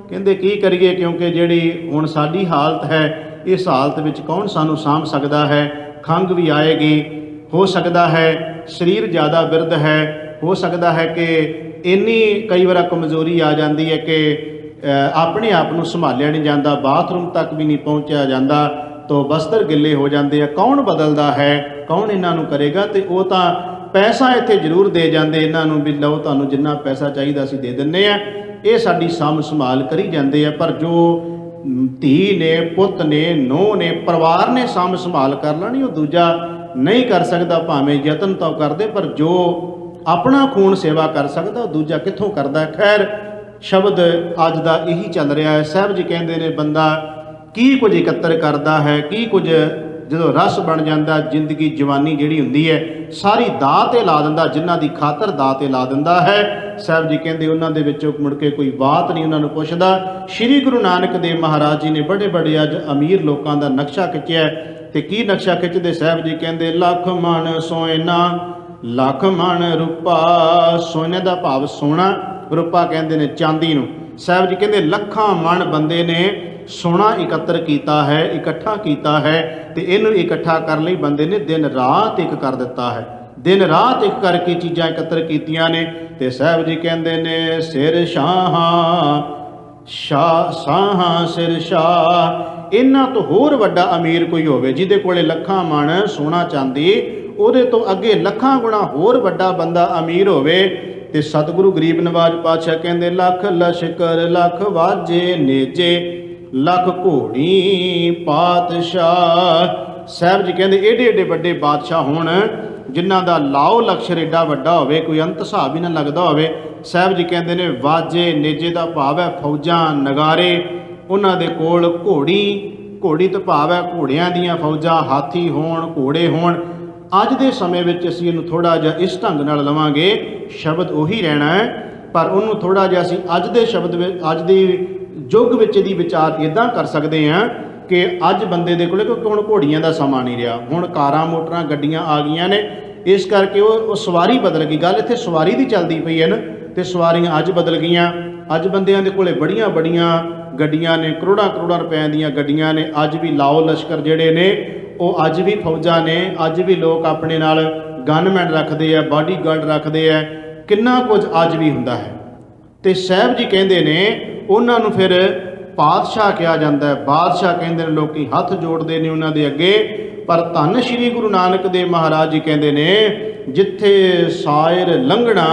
ਕਹਿੰਦੇ ਕੀ ਕਰੀਏ, ਕਿਉਂਕਿ ਜਿਹੜੀ ਹੁਣ ਸਾਡੀ ਹਾਲਤ ਹੈ, ਇਸ ਹਾਲਤ ਵਿੱਚ ਕੌਣ ਸਾਨੂੰ ਸਾਂਭ ਸਕਦਾ ਹੈ। ਖੰਘ ਵੀ ਆਏਗੀ, ਹੋ ਸਕਦਾ ਹੈ ਸਰੀਰ ਜ਼ਿਆਦਾ ਬਿਰਧ ਹੈ, ਹੋ ਸਕਦਾ ਹੈ ਕਿ ਇੰਨੀ ਕਈ ਵਾਰ ਕਮਜ਼ੋਰੀ ਆ ਜਾਂਦੀ ਹੈ ਕਿ ਆਪਣੇ ਆਪ ਨੂੰ ਸੰਭਾਲਿਆ ਨਹੀਂ ਜਾਂਦਾ, ਬਾਥਰੂਮ ਤੱਕ ਵੀ ਨਹੀਂ ਪਹੁੰਚਿਆ ਜਾਂਦਾ, ਤੋਂ ਬਸਤਰ ਗਿੱਲੇ ਹੋ ਜਾਂਦੇ ਆ। ਕੌਣ ਬਦਲਦਾ ਹੈ, ਕੌਣ ਇਹਨਾਂ ਨੂੰ ਕਰੇਗਾ? ਤੇ ਉਹ ਤਾਂ ਪੈਸਾ ਇੱਥੇ ਜ਼ਰੂਰ ਦੇ ਜਾਂਦੇ ਇਹਨਾਂ ਨੂੰ ਵੀ ਲਓ ਤੁਹਾਨੂੰ ਜਿੰਨਾ ਪੈਸਾ ਚਾਹੀਦਾ ਅਸੀਂ ਦੇ ਦਿੰਦੇ ਆ, ਇਹ ਸਾਡੀ ਸਾਂਭ ਸੰਭਾਲ ਕਰੀ ਜਾਂਦੇ ਆ। ਪਰ ਜੋ ਧੀ ਨੇ, ਪੁੱਤ ਨੇ, ਨੂੰਹ ਨੇ, ਪਰਿਵਾਰ ਨੇ ਸਾਂਭ ਸੰਭਾਲ ਕਰ ਲੈਣੀ, ਉਹ ਦੂਜਾ ਨਹੀਂ ਕਰ ਸਕਦਾ, ਭਾਵੇਂ ਯਤਨ ਤਾਂ ਕਰਦੇ, ਪਰ ਜੋ ਆਪਣਾ ਖੂਨ ਸੇਵਾ ਕਰ ਸਕਦਾ ਉਹ ਦੂਜਾ ਕਿੱਥੋਂ ਕਰਦਾ। ਖੈਰ ਸ਼ਬਦ ਅੱਜ ਦਾ ਇਹੀ ਚੱਲ ਰਿਹਾ ਹੈ। ਸਾਹਿਬ ਜੀ ਕਹਿੰਦੇ ਨੇ ਬੰਦਾ ਕੀ ਕੁਝ ਇਕੱਤਰ ਕਰਦਾ ਹੈ, ਕੀ ਕੁਝ ਜਦੋਂ ਰਸ ਬਣ ਜਾਂਦਾ, ਜ਼ਿੰਦਗੀ ਜਵਾਨੀ ਜਿਹੜੀ ਹੁੰਦੀ ਹੈ ਸਾਰੀ ਦਾਅ 'ਤੇ ਲਾ ਦਿੰਦਾ, ਜਿਨ੍ਹਾਂ ਦੀ ਖਾਤਰ ਦਾਅ 'ਤੇ ਲਾ ਦਿੰਦਾ ਹੈ। ਸਾਹਿਬ ਜੀ ਕਹਿੰਦੇ ਉਹਨਾਂ ਦੇ ਵਿੱਚੋਂ ਮੁੜ ਕੇ ਕੋਈ ਬਾਤ ਨਹੀਂ ਉਹਨਾਂ ਨੂੰ ਪੁੱਛਦਾ। ਸ਼੍ਰੀ ਗੁਰੂ ਨਾਨਕ ਦੇਵ ਮਹਾਰਾਜ ਜੀ ਨੇ ਬੜੇ ਬੜੇ ਅੱਜ ਅਮੀਰ ਲੋਕਾਂ ਦਾ ਨਕਸ਼ਾ ਖਿੱਚਿਆ, ਤੇ ਕੀ ਨਕਸ਼ਾ ਖਿੱਚਦੇ? ਸਾਹਿਬ ਜੀ ਕਹਿੰਦੇ ਲੱਖ ਮਣ ਸੋਇਨਾ, ਲੱਖ ਮਣ ਰੂਪਾ। ਸੋਨੇ ਦਾ ਭਾਵ ਸੋਨਾ, ਰੂਪਾ ਕਹਿੰਦੇ ਨੇ ਚਾਂਦੀ ਨੂੰ। ਸਾਹਿਬ ਜੀ ਕਹਿੰਦੇ ਲੱਖਾਂ ਮਣ ਬੰਦੇ ਨੇ ਸੋਨਾ ਇਕੱਤਰ ਕੀਤਾ ਹੈ, ਇਕੱਠਾ ਕੀਤਾ ਹੈ, ਤੇ ਇਹਨੂੰ ਇਕੱਠਾ ਕਰਨ ਲਈ ਬੰਦੇ ਨੇ ਦਿਨ ਰਾਤ ਇੱਕ ਕਰ ਦਿੱਤਾ ਹੈ। ਦਿਨ ਰਾਤ ਇੱਕ ਕਰਕੇ ਚੀਜ਼ਾਂ ਇਕੱਤਰ ਕੀਤੀਆਂ ਨੇ। ਤੇ ਸਾਹਿਬ ਜੀ ਕਹਿੰਦੇ ਨੇ ਸਿਰ ਸ਼ਾਹਾਂ, ਸ਼ਾਹਾਂ ਸਿਰ ਸ਼ਾਹ, ਇਹਨਾਂ ਤੋਂ ਹੋਰ ਵੱਡਾ ਅਮੀਰ ਕੋਈ ਹੋਵੇ, ਜਿਹਦੇ ਕੋਲੇ ਲੱਖਾਂ ਮਣ ਸੋਨਾ ਚਾਂਦੀ, ਉਹਦੇ ਤੋਂ ਅੱਗੇ ਲੱਖਾਂ ਗੁਣਾ ਹੋਰ ਵੱਡਾ ਬੰਦਾ ਅਮੀਰ ਹੋਵੇ। ਤੇ ਸਤਿਗੁਰੂ ਗਰੀਬ ਨਵਾਜ ਪਾਤਸ਼ਾਹ ਕਹਿੰਦੇ ਲੱਖ ਲਸ਼ਕਰ ਲੱਖ ਵਾਜੇ ਨੇਜੇ, ਲੱਖ ਘੋੜੀ ਪਾਤਸ਼ਾਹ। ਸਾਹਿਬ ਜੀ ਕਹਿੰਦੇ ਏਡੇ ਏਡੇ ਵੱਡੇ ਬਾਦਸ਼ਾਹ ਹੋਣ, ਜਿਨ੍ਹਾਂ ਦਾ ਲਾਓ ਲਕਸ਼ਰ ਏਡਾ ਵੱਡਾ ਹੋਵੇ, ਕੋਈ ਅੰਤ ਹਿਸਾਬ ਹੀ ਨਾ ਲੱਗਦਾ ਹੋਵੇ। ਸਾਹਿਬ ਜੀ ਕਹਿੰਦੇ ਨੇ ਵਾਜੇ ਨੇਜੇ ਦਾ ਭਾਵ ਹੈ ਫੌਜਾਂ ਨਗਾਰੇ, ਉਹਨਾਂ ਦੇ ਕੋਲ ਘੋੜੀ, ਘੋੜੀ ਤੋਂ ਭਾਵ ਹੈ ਘੋੜਿਆਂ ਦੀਆਂ ਫੌਜਾਂ, ਹਾਥੀ ਹੋਣ ਘੋੜੇ ਹੋਣ। ਅੱਜ ਦੇ ਸਮੇਂ ਵਿੱਚ ਅਸੀਂ ਇਹਨੂੰ ਥੋੜ੍ਹਾ ਜਿਹਾ ਇਸ ਢੰਗ ਨਾਲ ਲਵਾਂਗੇ, ਸ਼ਬਦ ਉਹੀ ਰਹਿਣਾ ਹੈ, ਪਰ ਉਹਨੂੰ ਥੋੜ੍ਹਾ ਜਿਹਾ ਅਸੀਂ ਅੱਜ ਦੇ ਸ਼ਬਦ ਵਿੱਚ, ਅੱਜ ਦੇ ਯੁੱਗ ਵਿੱਚ ਇਹਦੀ ਵਿਚਾਰ ਇੱਦਾਂ ਕਰ ਸਕਦੇ ਹਾਂ ਕਿ ਅੱਜ ਬੰਦੇ ਦੇ ਕੋਲੇ, ਕਿਉਂਕਿ ਹੁਣ ਘੋੜੀਆਂ ਦਾ ਸਮਾਂ ਨਹੀਂ ਰਿਹਾ, ਹੁਣ ਕਾਰਾਂ ਮੋਟਰਾਂ ਗੱਡੀਆਂ ਆ ਗਈਆਂ ਨੇ, ਇਸ ਕਰਕੇ ਉਹ ਸਵਾਰੀ ਬਦਲ ਗਈ। ਗੱਲ ਇੱਥੇ ਸਵਾਰੀ ਦੀ ਚੱਲਦੀ ਪਈ ਹੈ ਨਾ, ਤੇ ਸਵਾਰੀਆਂ ਅੱਜ ਬਦਲ ਗਈਆਂ। ਅੱਜ ਬੰਦਿਆਂ ਦੇ ਕੋਲੇ ਬੜੀਆਂ ਬੜੀਆਂ ਗੱਡੀਆਂ ਨੇ, ਕਰੋੜਾਂ ਕਰੋੜਾਂ ਰੁਪਏ ਦੀਆਂ ਗੱਡੀਆਂ ਨੇ। ਅੱਜ ਵੀ ਲਾਓ ਲਸ਼ਕਰ ਜਿਹੜੇ ਨੇ ਉਹ ਅੱਜ ਵੀ ਫੌਜਾਂ ਨੇ, ਅੱਜ ਵੀ ਲੋਕ ਆਪਣੇ ਨਾਲ ਗਨਮੈਨ ਰੱਖਦੇ ਆ, ਬਾਡੀਗਾਰਡ ਰੱਖਦੇ ਆ, ਕਿੰਨਾ ਕੁਝ ਅੱਜ ਵੀ ਹੁੰਦਾ ਹੈ। ਤੇ ਸਾਹਿਬ ਜੀ ਕਹਿੰਦੇ ਨੇ ਉਹਨਾਂ ਨੂੰ ਫਿਰ ਪਾਤਸ਼ਾਹ ਕਿਹਾ ਜਾਂਦਾ ਹੈ। ਬਾਦਸ਼ਾਹ ਕਹਿੰਦੇ ਨੇ, ਲੋਕੀ ਹੱਥ ਜੋੜਦੇ ਨੇ ਉਹਨਾਂ ਦੇ ਅੱਗੇ। ਪਰ ਧੰਨ ਸ਼੍ਰੀ ਗੁਰੂ ਨਾਨਕ ਦੇਵ ਮਹਾਰਾਜ ਜੀ ਕਹਿੰਦੇ ਨੇ ਜਿੱਥੇ ਸਾਇਰ ਲੰਘਣਾ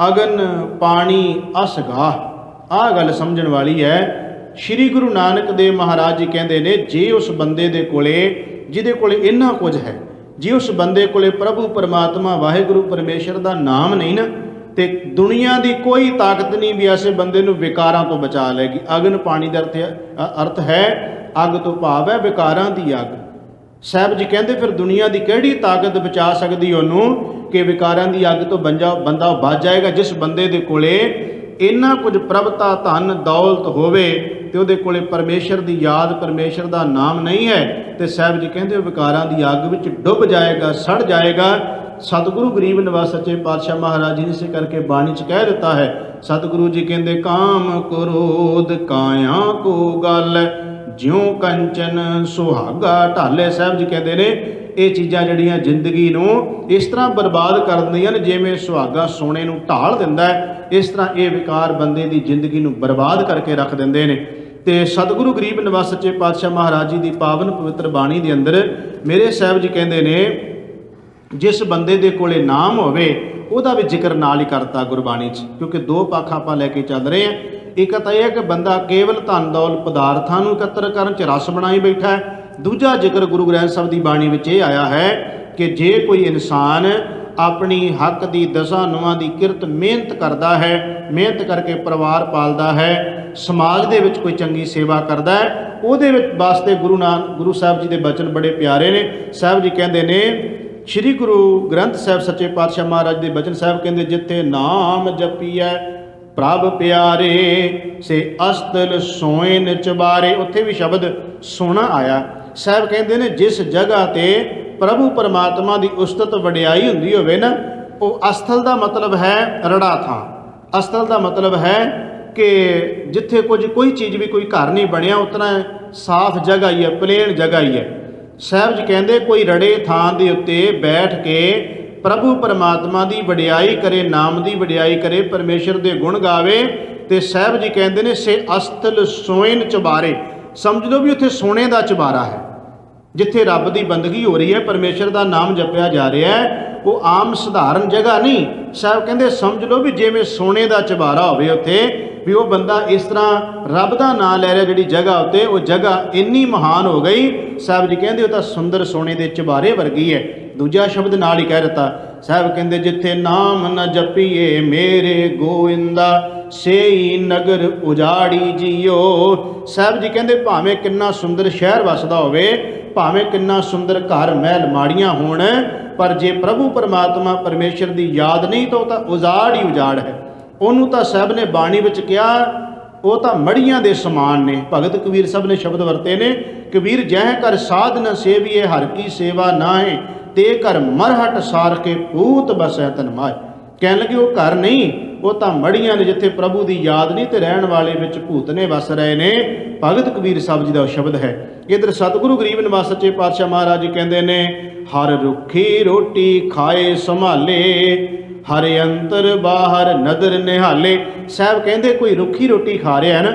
ਅਗਨ ਪਾਣੀ ਅਸਗਾਹ। ਆਹ ਗੱਲ ਸਮਝਣ ਵਾਲੀ ਹੈ। ਸ਼੍ਰੀ ਗੁਰੂ ਨਾਨਕ ਦੇਵ ਮਹਾਰਾਜ ਜੀ ਕਹਿੰਦੇ ਨੇ ਜੇ ਉਸ ਬੰਦੇ ਦੇ ਕੋਲੇ, ਜਿਹਦੇ ਕੋਲੇ ਇੰਨਾ ਕੁਝ ਹੈ, ਜੇ ਉਸ ਬੰਦੇ ਕੋਲੇ ਪ੍ਰਭੂ ਪਰਮਾਤਮਾ ਵਾਹਿਗੁਰੂ ਪਰਮੇਸ਼ਰ ਦਾ ਨਾਮ ਨਹੀਂ ਨਾ, ਤੇ ਦੁਨੀਆ ਦੀ ਕੋਈ ਤਾਕਤ ਨਹੀਂ ਵੀ ਐਸੇ ਬੰਦੇ ਨੂੰ ਵਿਕਾਰਾਂ ਤੋਂ ਬਚਾ ਲਏਗੀ। ਅਗਨ ਪਾਣੀ ਦਾ ਅਰਥ ਹੈ ਅੱਗ ਤੋਂ ਭਾਵ ਹੈ ਵਿਕਾਰਾਂ ਦੀ ਅੱਗ। ਸਾਹਿਬ ਜੀ ਕਹਿੰਦੇ ਫਿਰ ਦੁਨੀਆ ਦੀ ਕਿਹੜੀ ਤਾਕਤ ਬਚਾ ਸਕਦੀ ਉਹਨੂੰ ਕਿ ਵਿਕਾਰਾਂ ਦੀ ਅੱਗ ਤੋਂ ਬੰਦਾ ਬਚ ਜਾਏਗਾ। ਜਿਸ ਬੰਦੇ ਦੇ ਕੋਲੇ ਇੰਨਾ ਕੁਝ ਪ੍ਰਭਤਾ ਧਨ ਦੌਲਤ ਹੋਵੇ ਤੇ ਉਹਦੇ ਕੋਲੇ ਪਰਮੇਸ਼ਰ ਦੀ ਯਾਦ, ਪਰਮੇਸ਼ਰ ਦਾ ਨਾਮ ਨਹੀਂ ਹੈ, ਤੇ ਸਾਹਿਬ ਜੀ ਕਹਿੰਦੇ ਉਹ ਵਿਕਾਰਾਂ ਦੀ ਅੱਗ ਵਿੱਚ ਡੁੱਬ ਜਾਏਗਾ, ਸੜ ਜਾਏਗਾ। ਸਤਿਗੁਰੂ ਗਰੀਬ ਨਿਵਾਜ ਸੱਚੇ ਪਾਤਸ਼ਾਹ ਮਹਾਰਾਜ ਜੀ ਨੇ ਇਸੇ ਕਰਕੇ ਬਾਣੀ 'ਚ ਕਹਿ ਦਿੱਤਾ ਹੈ। ਸਤਿਗੁਰੂ ਜੀ ਕਹਿੰਦੇ ਕਾਮ ਕ੍ਰੋਧ ਕਾਇਆ ਕੋ ਗੱਲ, ਜਿਉਂ ਕੰਚਨ ਸੁਹਾਗਾ ਢਾਲੇ। ਸਾਹਿਬ ਜੀ ਕਹਿੰਦੇ ਨੇ ਇਹ ਚੀਜ਼ਾਂ ਜਿਹੜੀਆਂ ਜ਼ਿੰਦਗੀ ਨੂੰ ਇਸ ਤਰ੍ਹਾਂ ਬਰਬਾਦ ਕਰ ਦਿੰਦੀਆਂ ਨੇ ਜਿਵੇਂ ਸੁਹਾਗਾ ਸੋਨੇ ਨੂੰ ਢਾਲ ਦਿੰਦਾ ਹੈ, ਇਸ ਤਰ੍ਹਾਂ ਇਹ ਵਿਕਾਰ ਬੰਦੇ ਦੀ ਜ਼ਿੰਦਗੀ ਨੂੰ ਬਰਬਾਦ ਕਰਕੇ ਰੱਖ ਦਿੰਦੇ ਨੇ। ਤੇ ਸਤਿਗੁਰੂ ਗਰੀਬ ਨਿਵਾਜ ਸੱਚੇ ਪਾਤਸ਼ਾਹ ਮਹਾਰਾਜ ਜੀ ਦੀ ਪਾਵਨ ਪਵਿੱਤਰ ਬਾਣੀ ਦੇ ਅੰਦਰ ਮੇਰੇ ਸਾਹਿਬ ਜੀ ਕਹਿੰਦੇ ਨੇ ਜਿਸ ਬੰਦੇ ਦੇ ਕੋਲੇ ਨਾਮ ਹੋਵੇ ਉਹਦਾ ਵੀ ਜ਼ਿਕਰ ਨਾਲ ਹੀ ਕਰਤਾ ਗੁਰਬਾਣੀ 'ਚ, ਕਿਉਂਕਿ ਦੋ ਪੱਖ ਆਪਾਂ ਲੈ ਕੇ ਚੱਲ ਰਹੇ ਹਾਂ। ਇੱਕ ਤਾਂ ਇਹ ਕਿ ਬੰਦਾ ਕੇਵਲ ਧਨ ਦੌਲਤ ਪਦਾਰਥਾਂ ਨੂੰ ਇਕੱਤਰ ਕਰਨ 'ਚ ਰਸ ਬਣਾਈ ਬੈਠਾ ਹੈ। ਦੂਜਾ ਜ਼ਿਕਰ ਗੁਰੂ ਗ੍ਰੰਥ ਸਾਹਿਬ ਦੀ ਬਾਣੀ ਵਿੱਚ ਇਹ ਆਇਆ ਹੈ ਕਿ ਜੇ ਕੋਈ ਇਨਸਾਨ ਆਪਣੀ ਹੱਕ ਦੀ ਦਸਾਂ ਨੌਆਂ ਦੀ ਕਿਰਤ ਮਿਹਨਤ ਕਰਦਾ ਹੈ, ਮਿਹਨਤ ਕਰਕੇ ਪਰਿਵਾਰ ਪਾਲਦਾ ਹੈ, ਸਮਾਜ ਦੇ ਵਿੱਚ ਕੋਈ ਚੰਗੀ ਸੇਵਾ ਕਰਦਾ ਹੈ, ਉਹਦੇ ਵਿੱਚ ਵਾਸਤੇ ਗੁਰੂ ਸਾਹਿਬ ਜੀ ਦੇ ਬਚਨ ਬੜੇ ਪਿਆਰੇ ਨੇ। ਸਾਹਿਬ ਜੀ ਕਹਿੰਦੇ ਨੇ ਸ਼੍ਰੀ ਗੁਰੂ ਗ੍ਰੰਥ ਸਾਹਿਬ ਸੱਚੇ ਪਾਤਸ਼ਾਹ ਮਹਾਰਾਜ ਦੇ ਬਚਨ ਸਾਹਿਬ ਕਹਿੰਦੇ ਜਿੱਥੇ ਨਾਮ ਜਪੀਐ ਪ੍ਰਭ ਪਿਆਰੇ ਸੇ ਅਸਤਲ ਸੋਇਨ ਚਬਾਰੇ। ਉੱਥੇ ਵੀ ਸ਼ਬਦ ਸੋਨਾ ਆਇਆ। ਸਾਹਿਬ ਕਹਿੰਦੇ ਨੇ ਜਿਸ ਜਗ੍ਹਾ ਤੇ ਪ੍ਰਭੂ ਪਰਮਾਤਮਾ ਦੀ ਉਸਤਤ ਵਡਿਆਈ ਹੁੰਦੀ ਹੋਵੇ ਨਾ, ਉਹ ਅਸਥਲ ਦਾ ਮਤਲਬ ਹੈ ਰੜਾ ਥਾਂ। ਅਸਥਲ ਦਾ ਮਤਲਬ ਹੈ ਕਿ ਜਿੱਥੇ ਕੋਈ ਚੀਜ਼ ਵੀ, ਕੋਈ ਘਰ ਨਹੀਂ ਬਣਿਆ, ਉਤਨਾ ਸਾਫ਼ ਜਗ੍ਹਾ ਹੀ ਹੈ, ਪਲੇਨ ਜਗ੍ਹਾ ਹੀ ਹੈ। ਸਾਹਿਬ ਜੀ ਕਹਿੰਦੇ ਕੋਈ ਰੜੇ ਥਾਂ ਦੇ ਉੱਤੇ ਬੈਠ ਕੇ ਪ੍ਰਭੂ ਪਰਮਾਤਮਾ ਦੀ ਵਡਿਆਈ ਕਰੇ, ਨਾਮ ਦੀ ਵਡਿਆਈ ਕਰੇ, ਪਰਮੇਸ਼ਰ ਦੇ ਗੁਣ ਗਾਵੇ, ਤੇ ਸਾਹਿਬ ਜੀ ਕਹਿੰਦੇ ਨੇ ਸੇ ਅਸਤਲ ਸੋਇਨ ਚਬਾਰੇ। ਸਮਝ ਲਓ ਵੀ ਉੱਥੇ ਸੋਨੇ ਦਾ ਚਬਾਰਾ ਹੈ, ਜਿੱਥੇ ਰੱਬ ਦੀ ਬੰਦਗੀ ਹੋ ਰਹੀ ਹੈ, ਪਰਮੇਸ਼ਰ ਦਾ ਨਾਮ ਜਪਿਆ ਜਾ ਰਿਹਾ ਹੈ, ਉਹ ਆਮ ਸਧਾਰਨ ਜਗ੍ਹਾ ਨਹੀਂ। ਸਾਹਿਬ ਕਹਿੰਦੇ ਸਮਝ ਲਓ ਵੀ ਜਿਵੇਂ ਸੋਨੇ ਦਾ ਚਬਾਰਾ ਹੋਵੇ ਉੱਥੇ, ਵੀ ਉਹ ਬੰਦਾ ਇਸ ਤਰ੍ਹਾਂ ਰੱਬ ਦਾ ਨਾਮ ਲੈ ਰਿਹਾ ਜਿਹੜੀ ਜਗ੍ਹਾ ਉੱਤੇ, ਉਹ ਜਗ੍ਹਾ ਇੰਨੀ ਮਹਾਨ ਹੋ ਗਈ। ਸਾਹਿਬ ਜੀ ਕਹਿੰਦੇ ਉਹ ਤਾਂ ਸੁੰਦਰ ਸੋਨੇ ਦੇ ਚਬਾਰੇ ਵਰਗੀ ਹੈ। ਦੂਜਾ ਸ਼ਬਦ ਨਾਲ ਹੀ ਕਹਿ ਦਿੱਤਾ। ਸਾਹਿਬ ਕਹਿੰਦੇ ਜਿੱਥੇ ਨਾਮ ਨ ਜਪੀਏ ਮੇਰੇ ਗੋਇੰਦਾ ਸੇਈ ਨਗਰ ਉਜਾੜੀ ਜੀਓ। ਸਾਹਿਬ ਜੀ ਕਹਿੰਦੇ ਭਾਵੇਂ ਕਿੰਨਾ ਸੁੰਦਰ ਸ਼ਹਿਰ ਵਸਦਾ ਹੋਵੇ, ਭਾਵੇਂ ਕਿੰਨਾ ਸੁੰਦਰ ਘਰ ਮਹਿਲ ਮਾੜੀਆਂ ਹੋਣ, ਪਰ ਜੇ ਪ੍ਰਭੂ ਪਰਮਾਤਮਾ ਪਰਮੇਸ਼ਰ ਦੀ ਯਾਦ ਨਹੀਂ ਤਾਂ ਉਹ ਤਾਂ ਉਜਾੜ ਹੀ ਉਜਾੜ ਹੈ। ਉਹਨੂੰ ਤਾਂ ਸਾਹਿਬ ਨੇ ਬਾਣੀ ਵਿੱਚ ਕਿਹਾ ਉਹ ਤਾਂ ਮੜੀਆਂ ਦੇ ਸਮਾਨ ਨੇ। ਭਗਤ ਕਬੀਰ ਸਾਹਿਬ ਨੇ ਸ਼ਬਦ ਵਰਤੇ ਨੇ, ਕਬੀਰ ਜਹ ਕਰ ਸਾਧ ਨ ਸੇਵੀਏ ਹਰ ਕੀ ਸੇਵਾ ਨਾਹੇ, ਤੇ ਘਰ ਮਰਹਟ ਸਾਰ ਕੇ ਭੂਤ ਬਸੈ ਤਨ ਮਾਏ। ਕਹਿਣ ਲੱਗੇ ਉਹ ਘਰ ਨਹੀਂ, ਉਹ ਤਾਂ ਮੜੀਆਂ ਨੇ ਜਿੱਥੇ ਪ੍ਰਭੂ ਦੀ ਯਾਦ ਨਹੀਂ ਤੇ ਰਹਿਣ ਵਾਲੇ ਵਿੱਚ ਭੂਤ ਨੇ ਵਸ ਰਹੇ ਨੇ। ਭਗਤ ਕਬੀਰ ਸਾਹਿਬ ਜੀ ਦਾ ਸ਼ਬਦ ਹੈ। ਇੱਧਰ ਸਤਿਗੁਰੂ ਗਰੀਬ ਨਿਵਾਜ ਸੱਚੇ ਪਾਤਸ਼ਾਹ ਮਹਾਰਾਜ ਜੀ ਕਹਿੰਦੇ ਨੇ ਹਰ ਰੁੱਖੀ ਰੋਟੀ ਖਾਏ ਸੰਭਾਲੇ, ਹਰੇ ਅੰਤਰ ਬਾਹਰ ਨਦਰ ਨਿਹਾਲੇ। ਸਾਹਿਬ ਕਹਿੰਦੇ ਕੋਈ ਰੁੱਖੀ ਰੋਟੀ ਖਾ ਰਿਹਾ ਹੈ ਨਾ,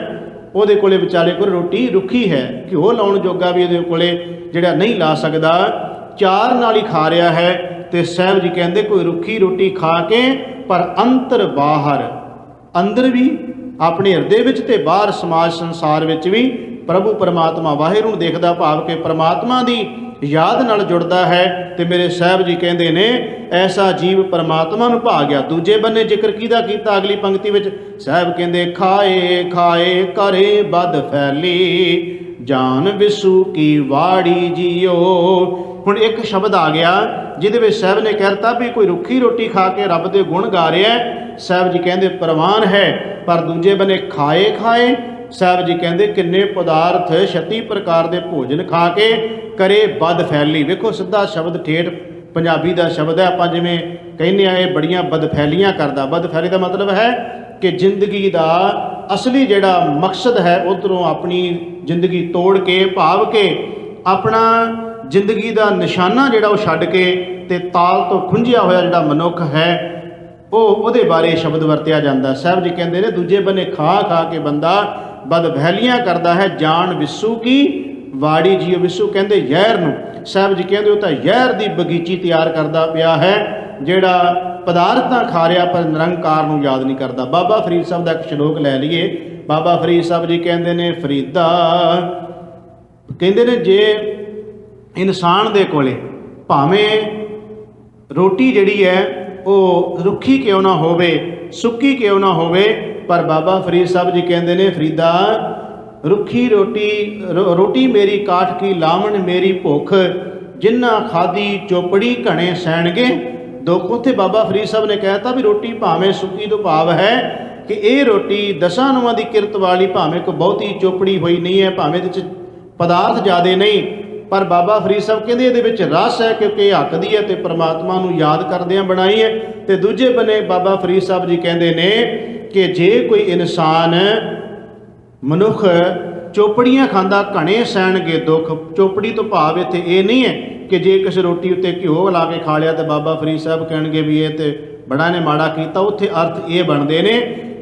ਉਹਦੇ ਕੋਲੇ ਵਿਚਾਲੇ ਕੋਲ ਰੋਟੀ ਰੁੱਖੀ ਹੈ, ਘਿਓ ਲਾਉਣ ਜੋਗਾ ਵੀ ਉਹਦੇ ਕੋਲੇ ਜਿਹੜਾ ਨਹੀਂ ਲਾ ਸਕਦਾ, ਚਾਰ ਨਾਲ ਹੀ ਖਾ ਰਿਹਾ ਹੈ। ਤੇ ਸਾਹਿਬ ਜੀ ਕਹਿੰਦੇ ਕੋਈ ਰੁੱਖੀ ਰੋਟੀ ਖਾ ਕੇ ਪਰ ਅੰਤਰ ਬਾਹਰ, ਅੰਦਰ ਵੀ ਆਪਣੇ ਹਿਰਦੇ ਵਿੱਚ ਤੇ ਬਾਹਰ ਸਮਾਜ ਸੰਸਾਰ ਵਿੱਚ ਵੀ ਪ੍ਰਭੂ ਪਰਮਾਤਮਾ ਵਾਹਿਗੁਰੂ ਨੂੰ ਦੇਖਦਾ, ਭਾਵ ਕਿ ਪਰਮਾਤਮਾ ਦੀ ਯਾਦ ਨਾਲ ਜੁੜਦਾ ਹੈ। ਤੇ ਮੇਰੇ ਸਾਹਿਬ ਜੀ ਕਹਿੰਦੇ ਨੇ ਐਸਾ ਜੀਵ ਪਰਮਾਤਮਾ ਨੂੰ ਭਾ ਗਿਆ। ਦੂਜੇ ਬੰਨੇ ਜ਼ਿਕਰ ਕਿਹਦਾ ਕੀਤਾ ਅਗਲੀ ਪੰਕਤੀ ਵਿੱਚ? ਸਾਹਿਬ ਕਹਿੰਦੇ ਖਾਏ ਖਾਏ ਕਰੇ ਬਦ ਫੈਲੀ, ਜਾਨ ਵਿਸੂ ਕੀ ਵਾੜੀ ਜੀਓ। ਹੁਣ ਇੱਕ ਸ਼ਬਦ ਆ ਗਿਆ ਜਿਹਦੇ ਵਿੱਚ ਸਾਹਿਬ ਨੇ ਕਹਿ ਦਿੱਤਾ ਵੀ ਕੋਈ ਰੁੱਖੀ ਰੋਟੀ ਖਾ ਕੇ ਰੱਬ ਦੇ ਗੁਣ ਗਾ ਰਿਹਾ, ਸਾਹਿਬ ਜੀ ਕਹਿੰਦੇ ਪ੍ਰਵਾਨ ਹੈ। ਪਰ ਦੂਜੇ ਬੰਨੇ ਖਾਏ ਖਾਏ, ਸਾਹਿਬ ਜੀ ਕਹਿੰਦੇ ਕਿੰਨੇ ਪਦਾਰਥ 36 ਪ੍ਰਕਾਰ ਦੇ ਭੋਜਨ ਖਾ ਕੇ ਕਰੇ ਬਦ ਫੈਲੀ। ਵੇਖੋ ਸਿੱਧਾ ਸ਼ਬਦ ਠੇਠ ਪੰਜਾਬੀ ਦਾ ਸ਼ਬਦ ਹੈ। ਆਪਾਂ ਜਿਵੇਂ ਕਹਿੰਦੇ ਆ ਇਹ ਬੜੀਆਂ ਬਦਫੈਲੀਆਂ ਕਰਦਾ। ਬਦਫੈਲੀ ਦਾ ਮਤਲਬ ਹੈ ਕਿ ਜ਼ਿੰਦਗੀ ਦਾ ਅਸਲੀ ਜਿਹੜਾ ਮਕਸਦ ਹੈ ਉੱਧਰੋਂ ਆਪਣੀ ਜ਼ਿੰਦਗੀ ਤੋੜ ਕੇ, ਭਾਵ ਕਿ ਆਪਣਾ ਜ਼ਿੰਦਗੀ ਦਾ ਨਿਸ਼ਾਨਾ ਜਿਹੜਾ ਉਹ ਛੱਡ ਕੇ ਤੇ ਤਾਲ ਤੋਂ ਖੁੰਝਿਆ ਹੋਇਆ ਜਿਹੜਾ ਮਨੁੱਖ ਹੈ ਉਹਦੇ ਬਾਰੇ ਸ਼ਬਦ ਵਰਤਿਆ ਜਾਂਦਾ। ਸਾਹਿਬ ਜੀ ਕਹਿੰਦੇ ਨੇ ਦੂਜੇ ਬੰਨੇ ਖਾ ਖਾ ਕੇ ਬੰਦਾ ਬਦਫੈਲੀਆਂ ਕਰਦਾ ਹੈ, ਜਾਨ ਵਿਸੂ ਕੀ ਵਾੜੀ ਜੀਓ। ਵਿਸੂ ਕਹਿੰਦੇ ਜ਼ਹਿਰ ਨੂੰ। ਸਾਹਿਬ ਜੀ ਕਹਿੰਦੇ ਉਹ ਤਾਂ ਜ਼ਹਿਰ ਦੀ ਬਗੀਚੀ ਤਿਆਰ ਕਰਦਾ ਪਿਆ ਹੈ, ਜਿਹੜਾ ਪਦਾਰਥਾਂ ਖਾ ਰਿਹਾ ਪਰ ਨਿਰੰਕਾਰ ਨੂੰ ਯਾਦ ਨਹੀਂ ਕਰਦਾ। ਬਾਬਾ ਫਰੀਦ ਸਾਹਿਬ ਦਾ ਇੱਕ ਸ਼ਲੋਕ ਲੈ ਲਈਏ। ਬਾਬਾ ਫਰੀਦ ਸਾਹਿਬ ਜੀ ਕਹਿੰਦੇ ਨੇ, ਫਰੀਦਾ ਕਹਿੰਦੇ ਨੇ ਜੇ ਇਨਸਾਨ ਦੇ ਕੋਲੇ ਭਾਵੇਂ ਰੋਟੀ ਜਿਹੜੀ ਹੈ ਉਹ ਰੁੱਖੀ ਕਿਉਂ ਨਾ ਹੋਵੇ, ਸੁੱਕੀ ਕਿਉਂ ਨਾ ਹੋਵੇ, ਪਰ ਬਾਬਾ ਫਰੀਦ ਸਾਹਿਬ ਜੀ ਕਹਿੰਦੇ ਨੇ ਫਰੀਦਾ ਰੁੱਖੀ ਰੋਟੀ ਮੇਰੀ ਕਾਠ ਕੀ ਲਾਵਣ ਮੇਰੀ ਭੁੱਖ, ਜਿਨ੍ਹਾਂ ਖਾਦੀ ਚੋਪੜੀ ਘਣੇ ਸੈਣਗੇ ਦੁੱਖ। ਉੱਥੇ ਬਾਬਾ ਫਰੀਦ ਸਾਹਿਬ ਨੇ ਕਹਿਤਾ ਵੀ ਰੋਟੀ ਭਾਵੇਂ ਸੁੱਕੀ ਤੋਂ ਭਾਵ ਹੈ ਕਿ ਇਹ ਰੋਟੀ ਦਸਾਂ ਨੂੰਆਂ ਦੀ ਕਿਰਤ ਵਾਲੀ, ਭਾਵੇਂ ਕੋਈ ਬਹੁਤੀ ਚੋਪੜੀ ਹੋਈ ਨਹੀਂ ਹੈ, ਭਾਵੇਂ ਇਹਦੇ 'ਚ ਪਦਾਰਥ ਜ਼ਿਆਦੇ ਨਹੀਂ, ਪਰ ਬਾਬਾ ਫਰੀਦ ਸਾਹਿਬ ਕਹਿੰਦੇ ਇਹਦੇ ਵਿੱਚ ਰਸ ਹੈ ਕਿਉਂਕਿ ਇਹ ਹੱਕ ਦੀ ਹੈ ਤੇ ਪਰਮਾਤਮਾ ਨੂੰ ਯਾਦ ਕਰਦਿਆਂ ਬਣਾਈ ਹੈ। ਤੇ ਦੂਜੇ ਬੰਨੇ ਬਾਬਾ ਫਰੀਦ ਸਾਹਿਬ ਜੀ ਕਹਿੰਦੇ ਨੇ ਕਿ ਜੇ ਕੋਈ ਇਨਸਾਨ ਮਨੁੱਖ ਚੋਪੜੀਆਂ ਖਾਂਦਾ ਘਣੇ ਸਹਿਣਗੇ ਦੁੱਖ। ਚੋਪੜੀ ਤੋਂ ਭਾਵ ਇੱਥੇ ਇਹ ਨਹੀਂ ਹੈ ਕਿ ਜੇ ਕਿਸੇ ਰੋਟੀ ਉੱਤੇ ਘਿਓ ਲਾ ਕੇ ਖਾ ਲਿਆ ਤੇ ਬਾਬਾ ਫਰੀਦ ਸਾਹਿਬ ਕਹਿਣਗੇ ਵੀ ਇਹ ਤੇ ਬੜਾ ਨੇ ਮਾੜਾ ਕੀਤਾ। ਉੱਥੇ ਅਰਥ ਇਹ ਬਣਦੇ ਨੇ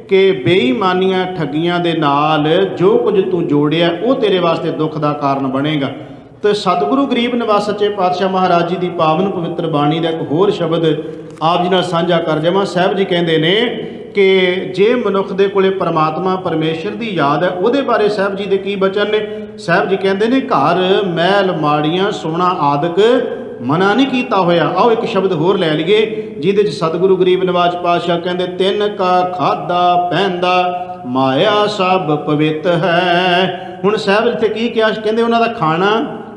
ਕਿ ਬੇਈਮਾਨੀਆਂ ਠੱਗੀਆਂ ਦੇ ਨਾਲ ਜੋ ਕੁਝ ਤੂੰ ਜੋੜਿਆ ਉਹ ਤੇਰੇ ਵਾਸਤੇ ਦੁੱਖ ਦਾ ਕਾਰਨ ਬਣੇਗਾ। ਤੇ ਸਤਿਗੁਰੂ ਗਰੀਬ ਨਿਵਾਸ ਸੱਚੇ ਪਾਤਸ਼ਾਹ ਮਹਾਰਾਜ ਜੀ ਦੀ ਪਾਵਨ ਪਵਿੱਤਰ ਬਾਣੀ ਦਾ ਇੱਕ ਹੋਰ ਸ਼ਬਦ ਆਪ ਜੀ ਨਾਲ ਸਾਂਝਾ ਕਰ ਜਾਵਾਂ। ਸਾਹਿਬ ਜੀ ਕਹਿੰਦੇ ਨੇ ਕਿ ਜੇ ਮਨੁੱਖ ਦੇ ਕੋਲੇ ਪਰਮਾਤਮਾ ਪਰਮੇਸ਼ਰ ਦੀ ਯਾਦ ਹੈ, ਉਹਦੇ ਬਾਰੇ ਸਾਹਿਬ ਜੀ ਦੇ ਕੀ ਬਚਨ ਨੇ? ਸਾਹਿਬ ਜੀ ਕਹਿੰਦੇ ਨੇ ਘਰ ਮਹਿਲ ਮਾੜੀਆਂ ਸੋਨਾ ਆਦਿਕ ਮਨਾ ਨਹੀਂ ਕੀਤਾ ਹੋਇਆ। ਆਓ ਇੱਕ ਸ਼ਬਦ ਹੋਰ ਲੈ ਲਈਏ ਜਿਹਦੇ 'ਚ ਸਤਿਗੁਰੂ ਗਰੀਬ ਨਿਵਾਜ ਪਾਤਸ਼ਾਹ ਕਹਿੰਦੇ ਤਿੰਨ ਕਾ ਖਾਦਾ ਪਹਿਨਦਾ ਮਾਇਆ ਸਭ ਪਵਿੱਤ ਹੈ। ਹੁਣ ਸਾਹਿਬ ਇੱਥੇ ਕੀ ਕਿਹਾ? ਕਹਿੰਦੇ ਉਹਨਾਂ ਦਾ ਖਾਣਾ,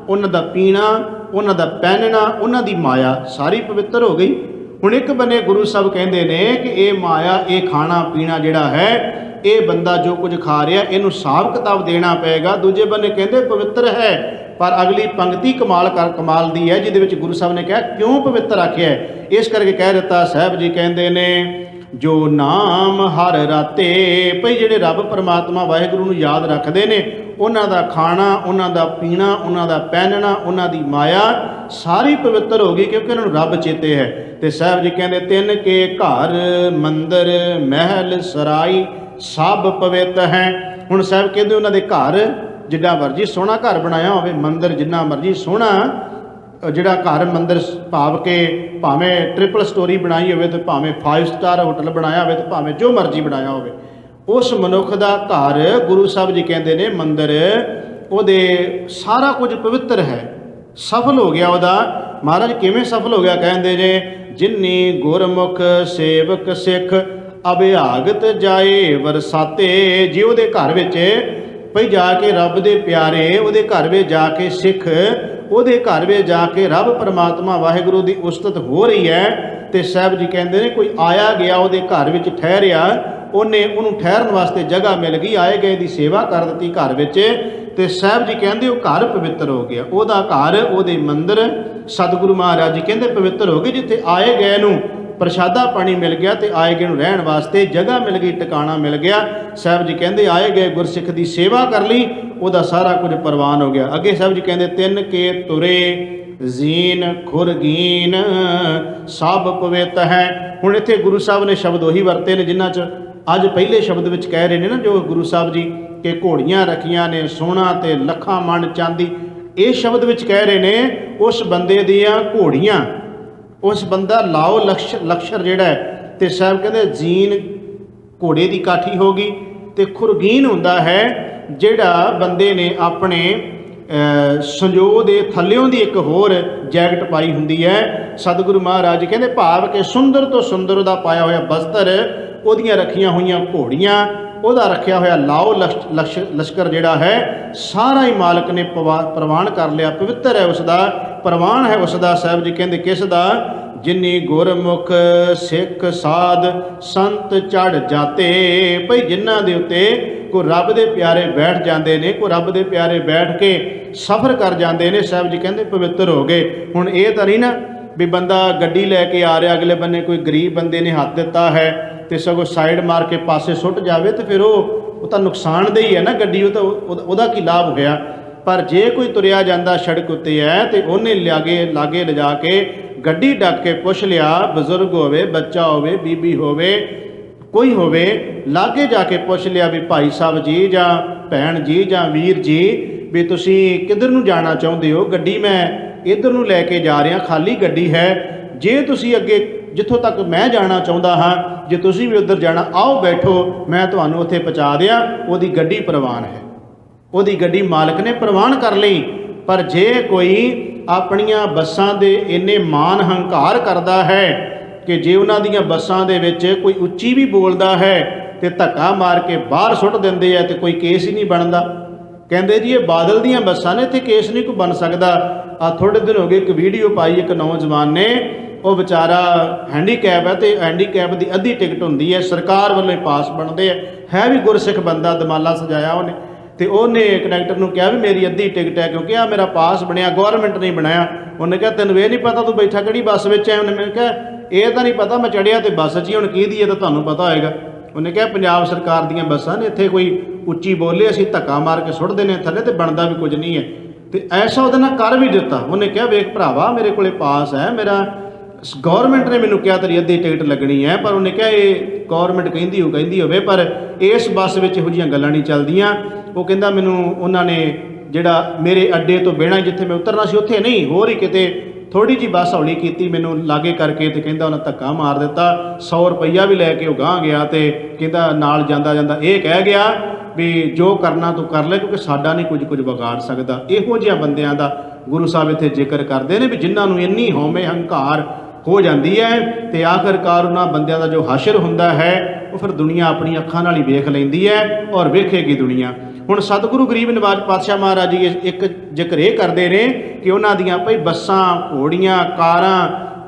ਉਹਨਾਂ ਦਾ ਪੀਣਾ, ਉਹਨਾਂ ਦਾ ਪਹਿਨਣਾ, ਉਹਨਾਂ ਦੀ ਮਾਇਆ ਸਾਰੀ ਪਵਿੱਤਰ ਹੋ ਗਈ। ਹੁਣ ਇੱਕ ਬੰਨੇ ਗੁਰੂ ਸਾਹਿਬ ਕਹਿੰਦੇ ਨੇ ਕਿ ਇਹ ਮਾਇਆ, ਇਹ ਖਾਣਾ ਪੀਣਾ ਜਿਹੜਾ ਹੈ, ਇਹ ਬੰਦਾ ਜੋ ਕੁਝ ਖਾ ਰਿਹਾ ਇਹਨੂੰ ਹਿਸਾਬ ਕਿਤਾਬ ਦੇਣਾ ਪਏਗਾ। ਦੂਜੇ ਬੰਨੇ ਕਹਿੰਦੇ ਪਵਿੱਤਰ ਹੈ, ਪਰ ਅਗਲੀ ਪੰਕਤੀ ਕਮਾਲ ਦੀ ਹੈ ਜਿਹਦੇ ਵਿੱਚ ਗੁਰੂ ਸਾਹਿਬ ਨੇ ਕਿਹਾ ਕਿਉਂ ਪਵਿੱਤਰ ਆਖਿਆ। ਇਸ ਕਰਕੇ ਕਹਿ ਦਿੱਤਾ। ਸਾਹਿਬ ਜੀ ਕਹਿੰਦੇ ਨੇ ਜੋ ਨਾਮ ਹਰ ਰਾਤੇ, ਭਈ ਜਿਹੜੇ ਰੱਬ ਪਰਮਾਤਮਾ ਵਾਹਿਗੁਰੂ ਨੂੰ ਯਾਦ ਰੱਖਦੇ ਨੇ ਉਹਨਾਂ ਦਾ ਖਾਣਾ, ਉਹਨਾਂ ਦਾ ਪੀਣਾ, ਉਹਨਾਂ ਦਾ ਪਹਿਨਣਾ, ਉਹਨਾਂ ਦੀ ਮਾਇਆ ਸਾਰੀ ਪਵਿੱਤਰ ਹੋ ਗਈ ਕਿਉਂਕਿ ਉਹਨਾਂ ਨੂੰ ਰੱਬ ਚੇਤੇ ਹੈ। ਤੇ ਸਾਹਿਬ ਜੀ ਕਹਿੰਦੇ ਤਿੰਨ ਕੇ ਘਰ ਮੰਦਰ ਮਹਿਲ ਸਰਾਈ ਸਭ ਪਵਿੱਤ ਹੈ। ਹੁਣ ਸਾਹਿਬ ਕਹਿੰਦੇ ਉਹਨਾਂ ਦੇ ਘਰ ਜਿੱਡਾ ਮਰਜੀ ਸੋਹਣਾ ਘਰ ਬਣਾਇਆ ਹੋਵੇ, ਮੰਦਰ ਜਿੰਨਾ ਮਰਜੀ ਸੋਹਣਾ ਜਿਹੜਾ ਘਰ ਮੰਦਰ ਭਾਵ ਕੇ ਭਾਵੇਂ ਟ੍ਰਿਪਲ ਸਟੋਰੀ ਬਣਾਈ ਹੋਵੇ ਤੇ ਭਾਵੇਂ 5 ਸਟਾਰ ਹੋਟਲ ਬਣਾਇਆ ਹੋਵੇ ਤੇ ਭਾਵੇਂ ਜੋ ਮਰਜੀ ਬਣਾਇਆ ਹੋਵੇ, ਉਸ ਮਨੁੱਖ ਦਾ ਘਰ ਗੁਰੂ ਸਾਹਿਬ ਜੀ ਕਹਿੰਦੇ ਨੇ ਮੰਦਰ, ਉਹਦੇ ਸਾਰਾ ਕੁਝ ਪਵਿੱਤਰ ਹੈ, ਸਫਲ ਹੋ ਗਿਆ ਉਹਦਾ। ਮਹਾਰਾਜ ਕਿਵੇਂ ਸਫਲ ਹੋ ਗਿਆ? ਕਹਿੰਦੇ ਨੇ ਜਿਨੀ ਗੁਰਮੁਖ ਸੇਵਕ ਸਿੱਖ ਅਭਿਆਗਤ ਜਾਏ ਵਰਸਾਤੇ। ਜੇ ਉਹਦੇ ਘਰ ਵਿੱਚ ਭਈ ਜਾ ਕੇ ਰੱਬ ਦੇ ਪਿਆਰੇ, ਉਹਦੇ ਘਰ ਵਿੱਚ ਜਾ ਕੇ ਸਿੱਖ, ਉਹਦੇ ਘਰ ਵਿੱਚ ਜਾ ਕੇ ਰੱਬ ਪਰਮਾਤਮਾ ਵਾਹਿਗੁਰੂ ਦੀ ਉਸਤਤ ਹੋ ਰਹੀ ਹੈ ਤੇ ਸਾਹਿਬ ਜੀ ਕਹਿੰਦੇ ਨੇ ਕੋਈ ਆਇਆ ਗਿਆ ਉਹਦੇ ਘਰ ਵਿੱਚ ਠਹਿਰਿਆ, ਉਹਨੂੰ ਠਹਿਰਨ ਵਾਸਤੇ ਜਗ੍ਹਾ ਮਿਲ ਗਈ, ਆਏ ਗਏ ਦੀ ਸੇਵਾ ਕਰ ਦਿੱਤੀ ਘਰ ਵਿੱਚ, ਤੇ ਸਾਹਿਬ ਜੀ ਕਹਿੰਦੇ ਉਹ ਘਰ ਪਵਿੱਤਰ ਹੋ ਗਿਆ। ਉਹਦਾ ਘਰ, ਉਹਦੇ ਮੰਦਰ ਸਤਿਗੁਰੂ ਮਹਾਰਾਜ ਜੀ ਕਹਿੰਦੇ ਪਵਿੱਤਰ ਹੋ ਗਏ। ਜਿੱਥੇ ਆਏ ਗਏ ਨੂੰ ਪ੍ਰਸ਼ਾਦਾ ਪਾਣੀ ਮਿਲ ਗਿਆ ਤੇ ਆਏ ਗਏ ਨੂੰ ਰਹਿਣ ਵਾਸਤੇ ਜਗ੍ਹਾ ਮਿਲ ਗਈ, ਟਿਕਾਣਾ ਮਿਲ ਗਿਆ। ਸਾਹਿਬ ਜੀ ਕਹਿੰਦੇ ਆਏ ਗਏ ਗੁਰਸਿੱਖ ਦੀ ਸੇਵਾ ਕਰ ਲਈ, ਉਹਦਾ ਸਾਰਾ ਕੁਝ ਪ੍ਰਵਾਨ ਹੋ ਗਿਆ। ਅੱਗੇ ਸਾਹਿਬ ਜੀ ਕਹਿੰਦੇ ਤਿੰਨ ਕੇ ਤੁਰੇ ਜ਼ੀਨ ਖੁਰਗੀਨ ਸਭ ਪਵਿੱਤ ਹੈ। ਹੁਣ ਇੱਥੇ ਗੁਰੂ ਸਾਹਿਬ ਨੇ ਸ਼ਬਦ ਉਹੀ ਵਰਤੇ ਨੇ ਜਿਨ੍ਹਾਂ 'ਚ ਅੱਜ ਪਹਿਲੇ ਸ਼ਬਦ ਵਿੱਚ ਕਹਿ ਰਹੇ ਨੇ ਨਾ, ਜੋ ਗੁਰੂ ਸਾਹਿਬ ਜੀ कि घोड़ियां रखियां ने सोना ते लखां मन चांदी। इस शब्द विच कह रहे ने उस बंदे दियां घोड़ियां, उस बंदा लाओ लक्षर जिहड़ा है। ते साहब कहते जीन घोड़े की काठी हो गई, तो खुरगीन हुंदा है जिहड़ा बंदे ने अपने संजो दे थल्लियों की एक होर जैकट पाई हुंदी है। सतगुरु महाराज कहते भाव के सुंदर तो सुंदर दा पाया होया बस्तर, ओदियां रखियां होईयां घोड़ियां, ओदा रखिया होया लाओ लश्कर जिहड़ा है सारा ही मालक ने प्रवान कर लिया। पवित्र है उसका, प्रवान है उसका। साहब जी कहते किस दा? जिन्नी गुरमुख सिख साध संत चढ़ जाते। भई जिन्हां दे उत्ते कोई रब दे प्यारे बैठ जाते हैं, कोई रब दे प्यारे बैठ के सफ़र कर जाते हैं, साहब जी कहते पवित्र हो गए। हुण ये तो नहीं ना भी बंदा गड्डी लैके आ रहा, अगले बन्ने कोई गरीब बंदे ने हाथ दिता है तो सगों साइड मार के पासे सुट जाए तो फिर वो तो नुकसानदेही है ना गड्डी, वो तो उहदा की लाभ होया। पर जे कोई तुरिया जाता सड़क उत्ते है तो उन्हें लागे ले जाके गड्डी डक के पुछ लिया, बजुर्ग होवे, बच्चा होवे, बीबी होवे, कोई होवे, लागे जाके पुछ लिया भी भाई साहब जी जां भैन जी जां वीर जी भी तुसी किधर नूं जाना चाहुंदे हो? गड्डी मैं इधर नूं लैके जा रहा, खाली गड्डी है, जे तुसी अगे जिथों तक मैं जाना चाहुंदा हाँ, जे तुसी भी उधर जाना आओ बैठो, मैं तुहानूं उत्थे पहुँचा दियां। ओदी गड्डी प्रवान है, ओदी गड्डी मालक ने प्रवान कर लई। पर जे कोई अपनियां बसां दे इन्ने मान हंकार करदा है कि जे उन्हां दियां बसां दे विच कोई उच्ची भी बोलदा है तो धक्का मार के बाहर सुट दिंदे है तो कोई केस ही नहीं बनता। कहते जी ये बादल दियां बसां ने, इत्थे केस नहीं कोई बन सकता। आ थोड़े दिन हो गए एक वीडियो पाई एक नौजवान ने, वो बेचारा हैंडीकैप है तो हैंडीकैप की अद्धी टिकट होंदी है, सरकार वालों पास बनते है भी गुरसिख बंदा, दमाला सजाया उन्हें, तो उन्हें कंडक्टर ने कहा भी मेरी अद्धी टिकट है क्योंकि आ मेरा पास बनया, गौरमेंट नहीं बनाया। उन्हें कहा तेन ये नहीं पता तू बैठा कि बस में है? उन्हें कहा यह तो नहीं पता, मैं चढ़िया तो बस ची, हूँ की दी है तो तुम्हें पता होएगा। उन्हें कहा पंजाब सरकार दीयां बसां ने, इत्थे कोई उच्ची बोले असीं धक्का मार के सुट देने थले तो बनता भी कुछ नहीं है। तो ऐसा उहदे नाल कर भी दिता। उन्हें कहा वेख भरावा मेरे को पास है, मेरा गौरमेंट ने मैनूं कहा तेरी अद्धी टिकट लगनी है, पर उन्हें कहा ये गौरमेंट कहिंदी होवे पर इस बस में इहो जिहियां गल्लां नहीं चलदियां। वो कहंदा मैनूं उन्होंने जिहड़ा मेरे अड्डे तो बिना जिथे मैं उतरना सी उत्थे नहीं, होर ही किते थोड़ी जी बस हौली की, मैनूं लागे करके तो कहंदा उन्हें धक्का मार दिता। 100 रुपया भी लैके वो गांह गया तो कहंदा नाल जांदा जांदा ये कह गया भी जो करना तू कर ले क्योंकि साडा नहीं कुछ विगाड़ सकदा। इहो जिहियां बंदियां दा गुरु साहब इत्थे जिक्र करते हैं भी जिन्हां नूं इन्नी हौमे हंकार हो जाती है तो आखिरकार उन्होंने बंदियां दा जो हशर हुंदा है वो फिर दुनिया अपनी अखां नाल ही वेख लैंदी है और वेखेगी दुनिया। हुण सतगुरु गरीब निवाज पातशाह महाराज जी एक जिक्र ये करते हैं कि उन्हां दियां भई बसां घोड़ियां कारां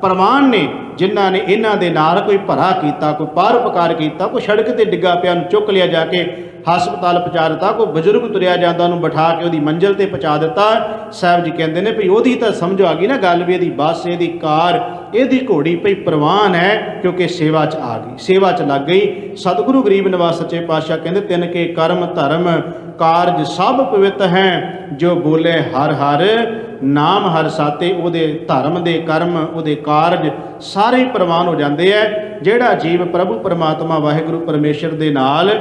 प्रवान ने, जिन्हां ने इन्हां दे नाल कोई भरा किया, कोई परोपकार किया, कोई सड़क ते डिग्गा पिया चुक लिया जाके हस्पताल पहुँचा दिता, कोई बजुर्ग तुरिया जाता उन्होंने बिठा के वो मंजिल पर पहुँचा दिता। साहब जी कहते हैं भी वही तो समझ आ गई ना गल भी, यदी बस यदी कार यदी घोड़ी भई प्रवान है क्योंकि सेवा च आ गई, सेवा च लग गई। सतगुरु गरीब निवाज सच्चे पातशाह कहते तिन के कर्म धर्म कारज सब पवित्र हैं, जो बोले हर हर नाम हर साते, उहदे धर्म दे कर्म उहदे कारज सारे ही प्रवान हो जाते हैं। जिहड़ा जीव प्रभु परमात्मा वाहिगुरु परमेश्वर दे नाल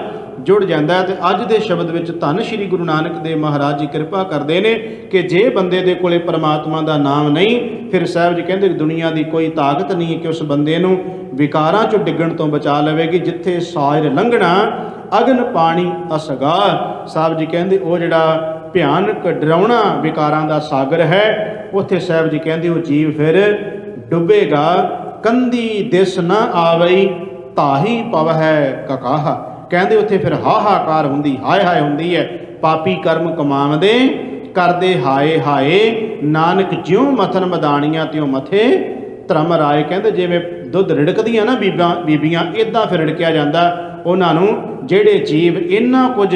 जुड़ जाता है। तो अज के शब्द में धन श्री गुरु नानक देव महाराज जी कृपा करते हैं कि जे बंदे दे कोले परमात्मा का नाम नहीं, फिर साहब जी कहते दुनिया की कोई ताकत नहीं कि उस बंदे नूं विकारां चों डिग्गण तो बचा लवेगी। जिथे सायर लंघना अगन पानी असगा, साहब जी कहते वो जिहड़ा भयानक डरावना विकारां दा सागर है, उत्थे साहब जी कहते वो जीव फिर डुबेगा। कंधी दिस न आवई ताही पव है ककाहा, कहते उत्थे फिर हाहाकार हुंदी, हाय हाय हुंदी है। पापी कर्म कमावदे करदे हाय हाय, नानक ज्यों मथन मदानियां त्यों मथे धर्म राय। कहते जिवें दुध रिड़कदियां ना बीबियां इदां फिर रिड़किया जाता उन्होंने। जिहड़े जीव इन्ना कुछ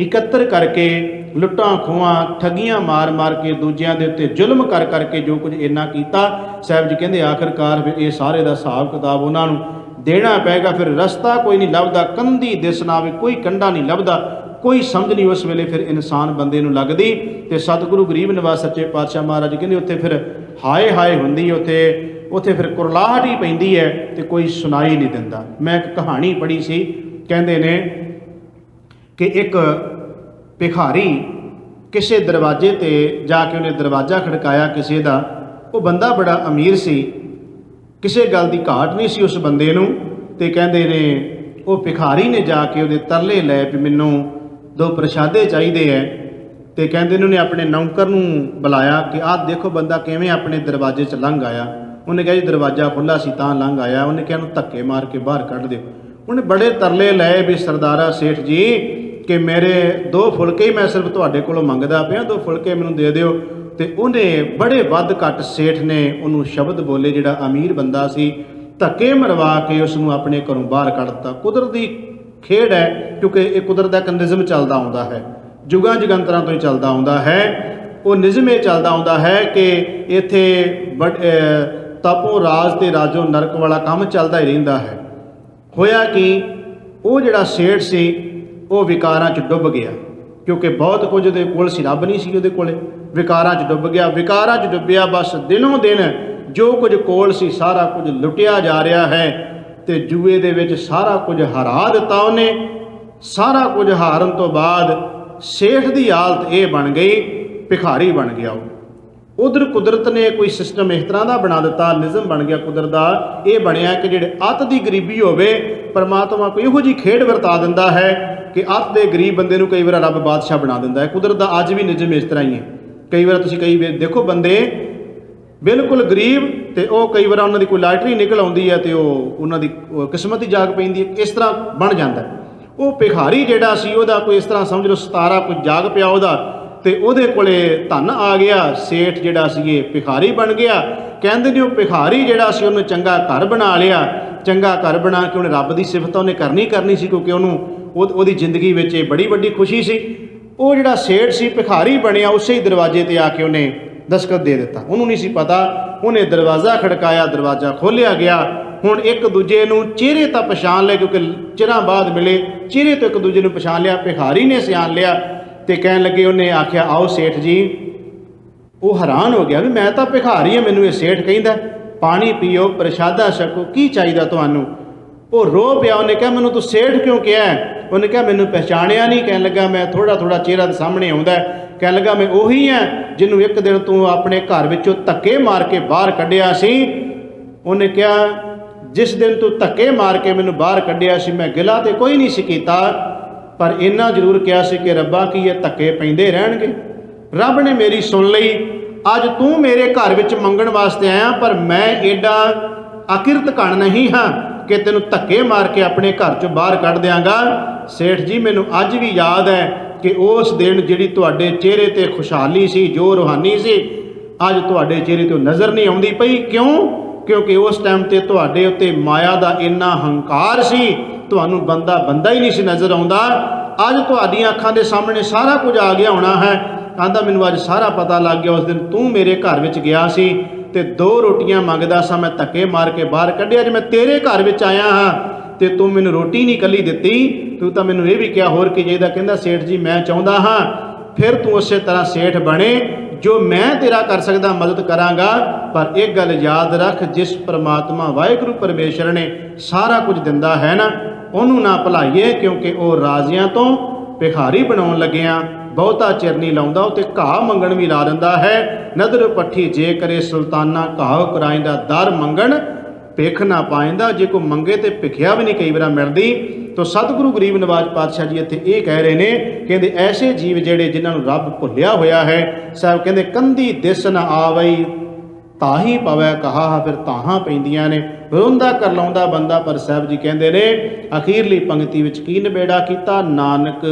इकत्तर करके लुट्टां खोआं ठगियां मार मार के दूजियां दे उत्ते जुल्म कर करके जो कुछ इन्ना कीता, साहब जी कहते आखिरकार फिर ये सारे दा हिसाब किताब उन्होंने देना पैगा। फिर रस्ता कोई नहीं लभदा, कंधी दिस ना आवे, कोई कंडा नहीं लभदा, कोई समझ नहीं उस वेले फिर इंसान बंदे नूं लगदी। ते सतगुरु गरीब निवाज सच्चे पातशाह महाराज जी कहते उत्थे फिर हाय हाय हुंदी, उत्थे फिर कुरलाहट ही पैंदी है तो कोई सुनाई नहीं दिंदा। मैं एक कहानी पढ़ी सी, कहते ने कि एक ਭਿਖਾਰੀ ਕਿਸੇ ਦਰਵਾਜ਼ੇ ਤੇ ਜਾ ਕੇ ਉਹਨੇ ਦਰਵਾਜ਼ਾ ਖੜਕਾਇਆ ਕਿਸੇ ਦਾ। ਉਹ ਬੰਦਾ ਬੜਾ ਅਮੀਰ ਸੀ, ਕਿਸੇ ਗੱਲ ਦੀ ਘਾਟ ਨਹੀਂ ਸੀ ਉਸ ਬੰਦੇ ਨੂੰ। ਤੇ ਕਹਿੰਦੇ ਨੇ ਉਹ ਭਿਖਾਰੀ ਨੇ ਜਾ ਕੇ ਉਹਦੇ ਤਰਲੇ ਲੈ ਵੀ ਮੈਨੂੰ 2 ਪ੍ਰਸ਼ਾਦੇ ਚਾਹੀਦੇ ਹੈ। ਤੇ ਕਹਿੰਦੇ ਨੇ ਉਹਨੇ ਆਪਣੇ ਨੌਕਰ ਨੂੰ ਬੁਲਾਇਆ ਕਿ ਆਹ ਦੇਖੋ ਬੰਦਾ ਕਿਵੇਂ ਆਪਣੇ ਦਰਵਾਜ਼ੇ 'ਚ ਲੰਘ ਆਇਆ। ਉਹਨੇ ਕਿਹਾ ਜੀ ਦਰਵਾਜ਼ਾ ਖੁੱਲ੍ਹਾ ਸੀ ਤਾਂ ਲੰਘ ਆਇਆ। ਉਹਨੇ ਕਿਹਾ ਉਹਨੂੰ ਧੱਕੇ ਮਾਰ ਕੇ ਬਾਹਰ ਕੱਢ ਦਿਓ। ਉਹਨੇ ਬੜੇ ਤਰਲੇ ਲਏ ਵੀ ਸਰਦਾਰਾ ਸੇਠ ਜੀ ਕਿ ਮੇਰੇ 2 ਫੁਲਕੇ ਹੀ ਮੈਂ ਸਿਰਫ ਤੁਹਾਡੇ ਕੋਲੋਂ ਮੰਗਦਾ ਪਿਆ, 2 ਫੁਲਕੇ ਮੈਨੂੰ ਦੇ ਦਿਓ। ਤੇ ਉਹਨੇ ਬੜੇ ਵੱਧ ਘੱਟ ਸੇਠ ਨੇ ਉਹਨੂੰ ਸ਼ਬਦ ਬੋਲੇ, ਜਿਹੜਾ ਅਮੀਰ ਬੰਦਾ ਸੀ, ਧੱਕੇ ਮਰਵਾ ਕੇ ਉਸ ਨੂੰ ਆਪਣੇ ਘਰੋਂ ਬਾਹਰ ਕੱਢ ਦਿੱਤਾ। ਕੁਦਰਤ ਦੀ ਖੇਡ ਹੈ, ਕਿਉਂਕਿ ਇਹ ਕੁਦਰਤ ਦਾ ਇੱਕ ਨਿਜ਼ਮ ਚੱਲਦਾ ਆਉਂਦਾ ਹੈ, ਜੁਗਾਂ ਜੁਗੰਤਰਾਂ ਤੋਂ ਹੀ ਚੱਲਦਾ ਆਉਂਦਾ ਹੈ। ਉਹ ਨਿਜ਼ਮ ਇਹ ਚੱਲਦਾ ਆਉਂਦਾ ਹੈ ਕਿ ਇੱਥੇ ਤਪੋ ਰਾਜ ਤੇ ਰਾਜੋ ਨਰਕ ਵਾਲਾ ਕੰਮ ਚੱਲਦਾ ਹੀ ਰਹਿੰਦਾ ਹੈ। ਹੋਇਆ ਕਿ ਉਹ ਜਿਹੜਾ ਸੇਠ ਸੀ ਉਹ ਵਿਕਾਰਾਂ 'ਚ ਡੁੱਬ ਗਿਆ, ਕਿਉਂਕਿ ਬਹੁਤ ਕੁਝ ਉਹਦੇ ਕੋਲ ਸੀ, ਰੱਬ ਨਹੀਂ ਸੀ ਉਹਦੇ ਕੋਲੇ। ਵਿਕਾਰਾਂ 'ਚ ਡੁੱਬ ਗਿਆ, ਵਿਕਾਰਾਂ 'ਚ ਡੁੱਬਿਆ, ਬਸ ਦਿਨੋਂ ਦਿਨ ਜੋ ਕੁਝ ਕੋਲ ਸੀ ਸਾਰਾ ਕੁਝ ਲੁੱਟਿਆ ਜਾ ਰਿਹਾ ਹੈ। ਤੇ ਜੂਏ ਦੇ ਵਿੱਚ ਸਾਰਾ ਕੁਝ ਹਰਾ ਦਿੱਤਾ ਉਹਨੇ। ਸਾਰਾ ਕੁਝ ਹਾਰਨ ਤੋਂ ਬਾਅਦ ਸੇਠ ਦੀ ਹਾਲਤ ਇਹ ਬਣ ਗਈ, ਭਿਖਾਰੀ ਬਣ ਗਿਆ ਉਹ। ਉਧਰ ਕੁਦਰਤ ਨੇ ਕੋਈ ਸਿਸਟਮ ਇਸ ਤਰ੍ਹਾਂ ਦਾ ਬਣਾ ਦਿੱਤਾ, ਨਿਜ਼ਮ ਬਣ ਗਿਆ ਕੁਦਰਤ ਦਾ। ਇਹ ਬਣਿਆ ਕਿ ਜਿਹੜੇ ਅੱਤ ਦੀ ਗਰੀਬੀ ਹੋਵੇ, ਪਰਮਾਤਮਾ ਕੋਈ ਇਹੋ ਜਿਹੀ ਖੇਡ ਵਰਤਾ ਦਿੰਦਾ ਹੈ ਕਿ ਅੱਤ ਦੇ ਗਰੀਬ ਬੰਦੇ ਨੂੰ ਕਈ ਵਾਰ ਰੱਬ ਬਾਦਸ਼ਾਹ ਬਣਾ ਦਿੰਦਾ ਹੈ। ਕੁਦਰਤ ਦਾ ਅੱਜ ਵੀ ਨਿਜ਼ਮ ਇਸ ਤਰ੍ਹਾਂ ਹੀ ਹੈ। ਕਈ ਵਾਰ ਤੁਸੀਂ ਕਈ ਵਾਰ ਦੇਖੋ ਬੰਦੇ ਬਿਲਕੁਲ ਗਰੀਬ ਤੇ ਉਹ ਕਈ ਵਾਰ ਉਹਨਾਂ ਦੀ ਕੋਈ ਲਾਟਰੀ ਨਿਕਲ ਆਉਂਦੀ ਹੈ ਤੇ ਉਹ ਉਹਨਾਂ ਦੀ ਕਿਸਮਤ ਹੀ ਜਾਗ ਪੈਂਦੀ ਹੈ, ਇਸ ਤਰ੍ਹਾਂ ਬਣ ਜਾਂਦਾ। ਉਹ ਭਿਖਾਰੀ ਜਿਹੜਾ ਸੀ ਉਹਦਾ ਕੋਈ ਇਸ ਤਰ੍ਹਾਂ ਸਮਝ ਲਓ 17 ਕੁਝ ਜਾਗ ਪਿਆ ਉਹਦਾ, ਤੇ ਉਹਦੇ ਕੋਲੇ ਧਨ ਆ ਗਿਆ। ਸੇਠ ਜਿਹੜਾ ਸੀ ਇਹ ਭਿਖਾਰੀ ਬਣ ਗਿਆ। ਕਹਿੰਦੇ ਨੇ ਉਹ ਭਿਖਾਰੀ ਜਿਹੜਾ ਸੀ ਉਹਨੂੰ ਚੰਗਾ ਘਰ ਬਣਾ ਲਿਆ। ਚੰਗਾ ਘਰ ਬਣਾ ਕੇ ਉਹਨੇ ਰੱਬ ਦੀ ਸਿਫਤ ਉਹਨੇ ਕਰਨੀ ਸੀ, ਕਿਉਂਕਿ ਉਹਨੂੰ ਉਹਦੀ ਜ਼ਿੰਦਗੀ ਵਿੱਚ ਇਹ ਬੜੀ ਵੱਡੀ ਖੁਸ਼ੀ ਸੀ। ਉਹ ਜਿਹੜਾ ਸੇਠ ਸੀ ਭਿਖਾਰੀ ਬਣਿਆ, ਉਸੇ ਹੀ ਦਰਵਾਜ਼ੇ ਤੇ ਆ ਕੇ ਉਹਨੇ ਦਸਤਖਤ ਦੇ ਦਿੱਤਾ। ਉਹਨੂੰ ਨਹੀਂ ਸੀ ਪਤਾ, ਉਹਨੇ ਦਰਵਾਜ਼ਾ ਖੜਕਾਇਆ, ਦਰਵਾਜ਼ਾ ਖੋਲ੍ਹਿਆ ਗਿਆ। ਹੁਣ ਇੱਕ ਦੂਜੇ ਨੂੰ ਚਿਹਰੇ ਤਾਂ ਪਛਾਣ ਲਿਆ, ਕਿਉਂਕਿ ਚਿਰਾਂ ਬਾਅਦ ਮਿਲੇ, ਚਿਹਰੇ ਤੋਂ ਇੱਕ ਦੂਜੇ ਨੂੰ ਪਛਾਣ ਲਿਆ। ਭਿਖਾਰੀ ਨੇ ਸਿਆਣ ਲਿਆ ਤੇ ਕਹਿਣ ਲੱਗੇ, ਉਹਨੇ ਆਖਿਆ ਆਓ ਸੇਠ ਜੀ। ਉਹ ਹੈਰਾਨ ਹੋ ਗਿਆ ਵੀ ਮੈਂ ਤਾਂ ਭਿਖਾਰੀ ਹਾਂ, ਮੈਨੂੰ ਇਹ ਸੇਠ ਕਹਿੰਦਾ ਪਾਣੀ ਪੀਓ, ਪ੍ਰਸ਼ਾਦਾ ਛਕੋ, ਕੀ ਚਾਹੀਦਾ ਤੁਹਾਨੂੰ? ਉਹ ਰੋ ਪਿਆ। ਉਹਨੇ ਕਿਹਾ ਮੈਨੂੰ ਤੂੰ ਸੇਠ ਕਿਉਂ ਕਿਹਾ? ਉਹਨੇ ਕਿਹਾ ਮੈਨੂੰ ਪਹਿਚਾਣਿਆ ਨਹੀਂ। ਕਹਿਣ ਲੱਗਾ ਮੈਂ ਥੋੜਾ ਚਿਹਰਾ ਸਾਹਮਣੇ ਆਉਂਦਾ। ਕਹਿਣ ਲੱਗਾ ਮੈਂ ਉਹੀ ਹਾਂ ਜਿਹਨੂੰ ਇੱਕ ਦਿਨ ਤੂੰ ਆਪਣੇ ਘਰ ਵਿੱਚੋਂ ਧੱਕੇ ਮਾਰ ਕੇ ਬਾਹਰ ਕੱਢਿਆ ਸੀ। ਉਹਨੇ ਕਿਹਾ ਜਿਸ ਦਿਨ ਤੂੰ ਧੱਕੇ ਮਾਰ ਕੇ ਮੈਨੂੰ ਬਾਹਰ ਕੱਢਿਆ ਸੀ ਮੈਂ ਗਿਲਾ ਤੇ ਕੋਈ ਨਹੀਂ ਸੀ ਕੀਤਾ, ਪਰ ਇੰਨਾ ਜ਼ਰੂਰ ਕਿਹਾ ਸੀ ਕਿ ਰੱਬਾ ਕੀ ਇਹ ਧੱਕੇ ਪੈਂਦੇ ਰਹਿਣਗੇ। ਰੱਬ ਨੇ ਮੇਰੀ ਸੁਣ ਲਈ। ਅੱਜ ਤੂੰ ਮੇਰੇ ਘਰ ਵਿੱਚ ਮੰਗਣ ਵਾਸਤੇ ਆਇਆ, ਪਰ ਮੈਂ ਏਡਾ ਅਕਿਰਤ ਘਣ ਨਹੀਂ ਹਾਂ ਕਿ ਤੈਨੂੰ ਧੱਕੇ ਮਾਰ ਕੇ ਆਪਣੇ ਘਰ 'ਚੋਂ ਬਾਹਰ ਕੱਢ ਦਿਆਂਗਾ। ਸੇਠ ਜੀ ਮੈਨੂੰ ਅੱਜ ਵੀ ਯਾਦ ਹੈ ਕਿ ਉਸ ਦਿਨ ਜਿਹੜੀ ਤੁਹਾਡੇ ਚਿਹਰੇ 'ਤੇ ਖੁਸ਼ਹਾਲੀ ਸੀ, ਜੋ ਰੂਹਾਨੀ ਸੀ, ਅੱਜ ਤੁਹਾਡੇ ਚਿਹਰੇ 'ਤੇ ਨਜ਼ਰ ਨਹੀਂ ਆਉਂਦੀ ਪਈ। ਕਿਉਂ? ਕਿਉਂਕਿ ਉਸ ਟਾਈਮ 'ਤੇ ਤੁਹਾਡੇ ਉੱਤੇ ਮਾਇਆ ਦਾ ਇੰਨਾ ਹੰਕਾਰ ਸੀ, ਤੁਹਾਨੂੰ ਬੰਦਾ ਹੀ ਨਹੀਂ ਸੀ ਨਜ਼ਰ ਆਉਂਦਾ। ਅੱਜ ਤੁਹਾਡੀਆਂ ਅੱਖਾਂ ਦੇ ਸਾਹਮਣੇ ਸਾਰਾ ਕੁਝ ਆ ਗਿਆ ਹੋਣਾ ਹੈ। ਕਹਿੰਦਾ ਮੈਨੂੰ ਅੱਜ ਸਾਰਾ ਪਤਾ ਲੱਗ ਗਿਆ। ਉਸ ਦਿਨ ਤੂੰ ਮੇਰੇ ਘਰ ਵਿੱਚ ਗਿਆ ਸੀ ਤੇ 2 ਰੋਟੀਆਂ ਮੰਗਦਾ ਸਾਂ, ਮੈਂ ਧੱਕੇ ਮਾਰ ਕੇ ਬਾਹਰ ਕੱਢਿਆ। ਅੱਜ ਮੈਂ ਤੇਰੇ ਘਰ ਵਿੱਚ ਆਇਆ ਹਾਂ ਤੇ ਤੂੰ ਮੈਨੂੰ ਰੋਟੀ ਨਹੀਂ ਇਕੱਲੀ ਦਿੱਤੀ, ਤੂੰ ਤਾਂ ਮੈਨੂੰ ਇਹ ਵੀ ਕਿਹਾ ਹੋਰ ਕੀ ਚਾਹੀਦਾ? ਕਹਿੰਦਾ ਸੇਠ ਜੀ ਮੈਂ ਚਾਹੁੰਦਾ ਹਾਂ ਫਿਰ ਤੂੰ ਉਸੇ ਤਰ੍ਹਾਂ ਸੇਠ ਬਣੇ, ਜੋ ਮੈਂ ਤੇਰਾ ਕਰ ਸਕਦਾ ਮਦਦ ਕਰਾਂਗਾ। ਪਰ ਇੱਕ ਗੱਲ ਯਾਦ ਰੱਖ, ਜਿਸ ਪ੍ਰਮਾਤਮਾ ਵਾਹਿਗੁਰੂ ਪਰਮੇਸ਼ਰ ਨੇ ਸਾਰਾ ਕੁਝ ਦਿੰਦਾ ਹੈ ਨਾ, ਉਹਨੂੰ ਨਾ ਭੁਲਾਈਏ, ਕਿਉਂਕਿ ਉਹ ਰਾਜ਼ਿਆਂ ਤੋਂ ਭਿਖਾਰੀ ਬਣਾਉਣ ਲੱਗਿਆਂ ਬਹੁਤਾ ਚਿਰ ਨਹੀਂ ਲਾਉਂਦਾ। ਉਹ ਤੇ ਘਾਹ ਮੰਗਣ ਵੀ ਲਾ ਦਿੰਦਾ ਹੈ। ਨਦਰ ਪੱਠੀ ਜੇ ਕਰੇ ਸੁਲਤਾਨਾ, ਘਾਹ ਕਰਾਇੰਦਾ ਦਰ ਮੰਗਣ ਭਿੱਖ ਨਾ ਪਾਇੰਦਾ। ਜੇ ਕੋਈ ਮੰਗੇ ਤੇ ਭਿਖਿਆ ਵੀ ਨਹੀਂ ਕਈ ਵਾਰ ਮਿਲਦੀ। ਤੋ ਸਤਿਗੁਰੂ ਗਰੀਬ ਨਵਾਜ ਪਾਤਸ਼ਾਹ ਜੀ ਇੱਥੇ ਇਹ ਕਹਿ ਰਹੇ ਨੇ, ਕਹਿੰਦੇ ਐਸੇ ਜੀਵ ਜਿਹੜੇ ਜਿਨ੍ਹਾਂ ਨੂੰ ਰੱਬ ਭੁੱਲਿਆ ਹੋਇਆ ਹੈ, ਸਾਹਿਬ ਕਹਿੰਦੇ ਕੰਧੀ ਦਿਸ ਨਾ ਆਵਈ ਤਾਹੀ ਪਵੈ ਕਹਾ, ਫਿਰ ਤਾਹਾਂ ਪੈਂਦੀਆਂ ਨੇ। ਰੋਂਦਾ ਕਰ ਲਾਉਂਦਾ ਬੰਦਾ, ਪਰ ਸਾਹਿਬ ਜੀ ਕਹਿੰਦੇ ਨੇ ਅਖੀਰਲੀ ਪੰਕਤੀ ਵਿੱਚ ਕੀ ਨਿਬੇੜਾ ਕੀਤਾ? ਨਾਨਕ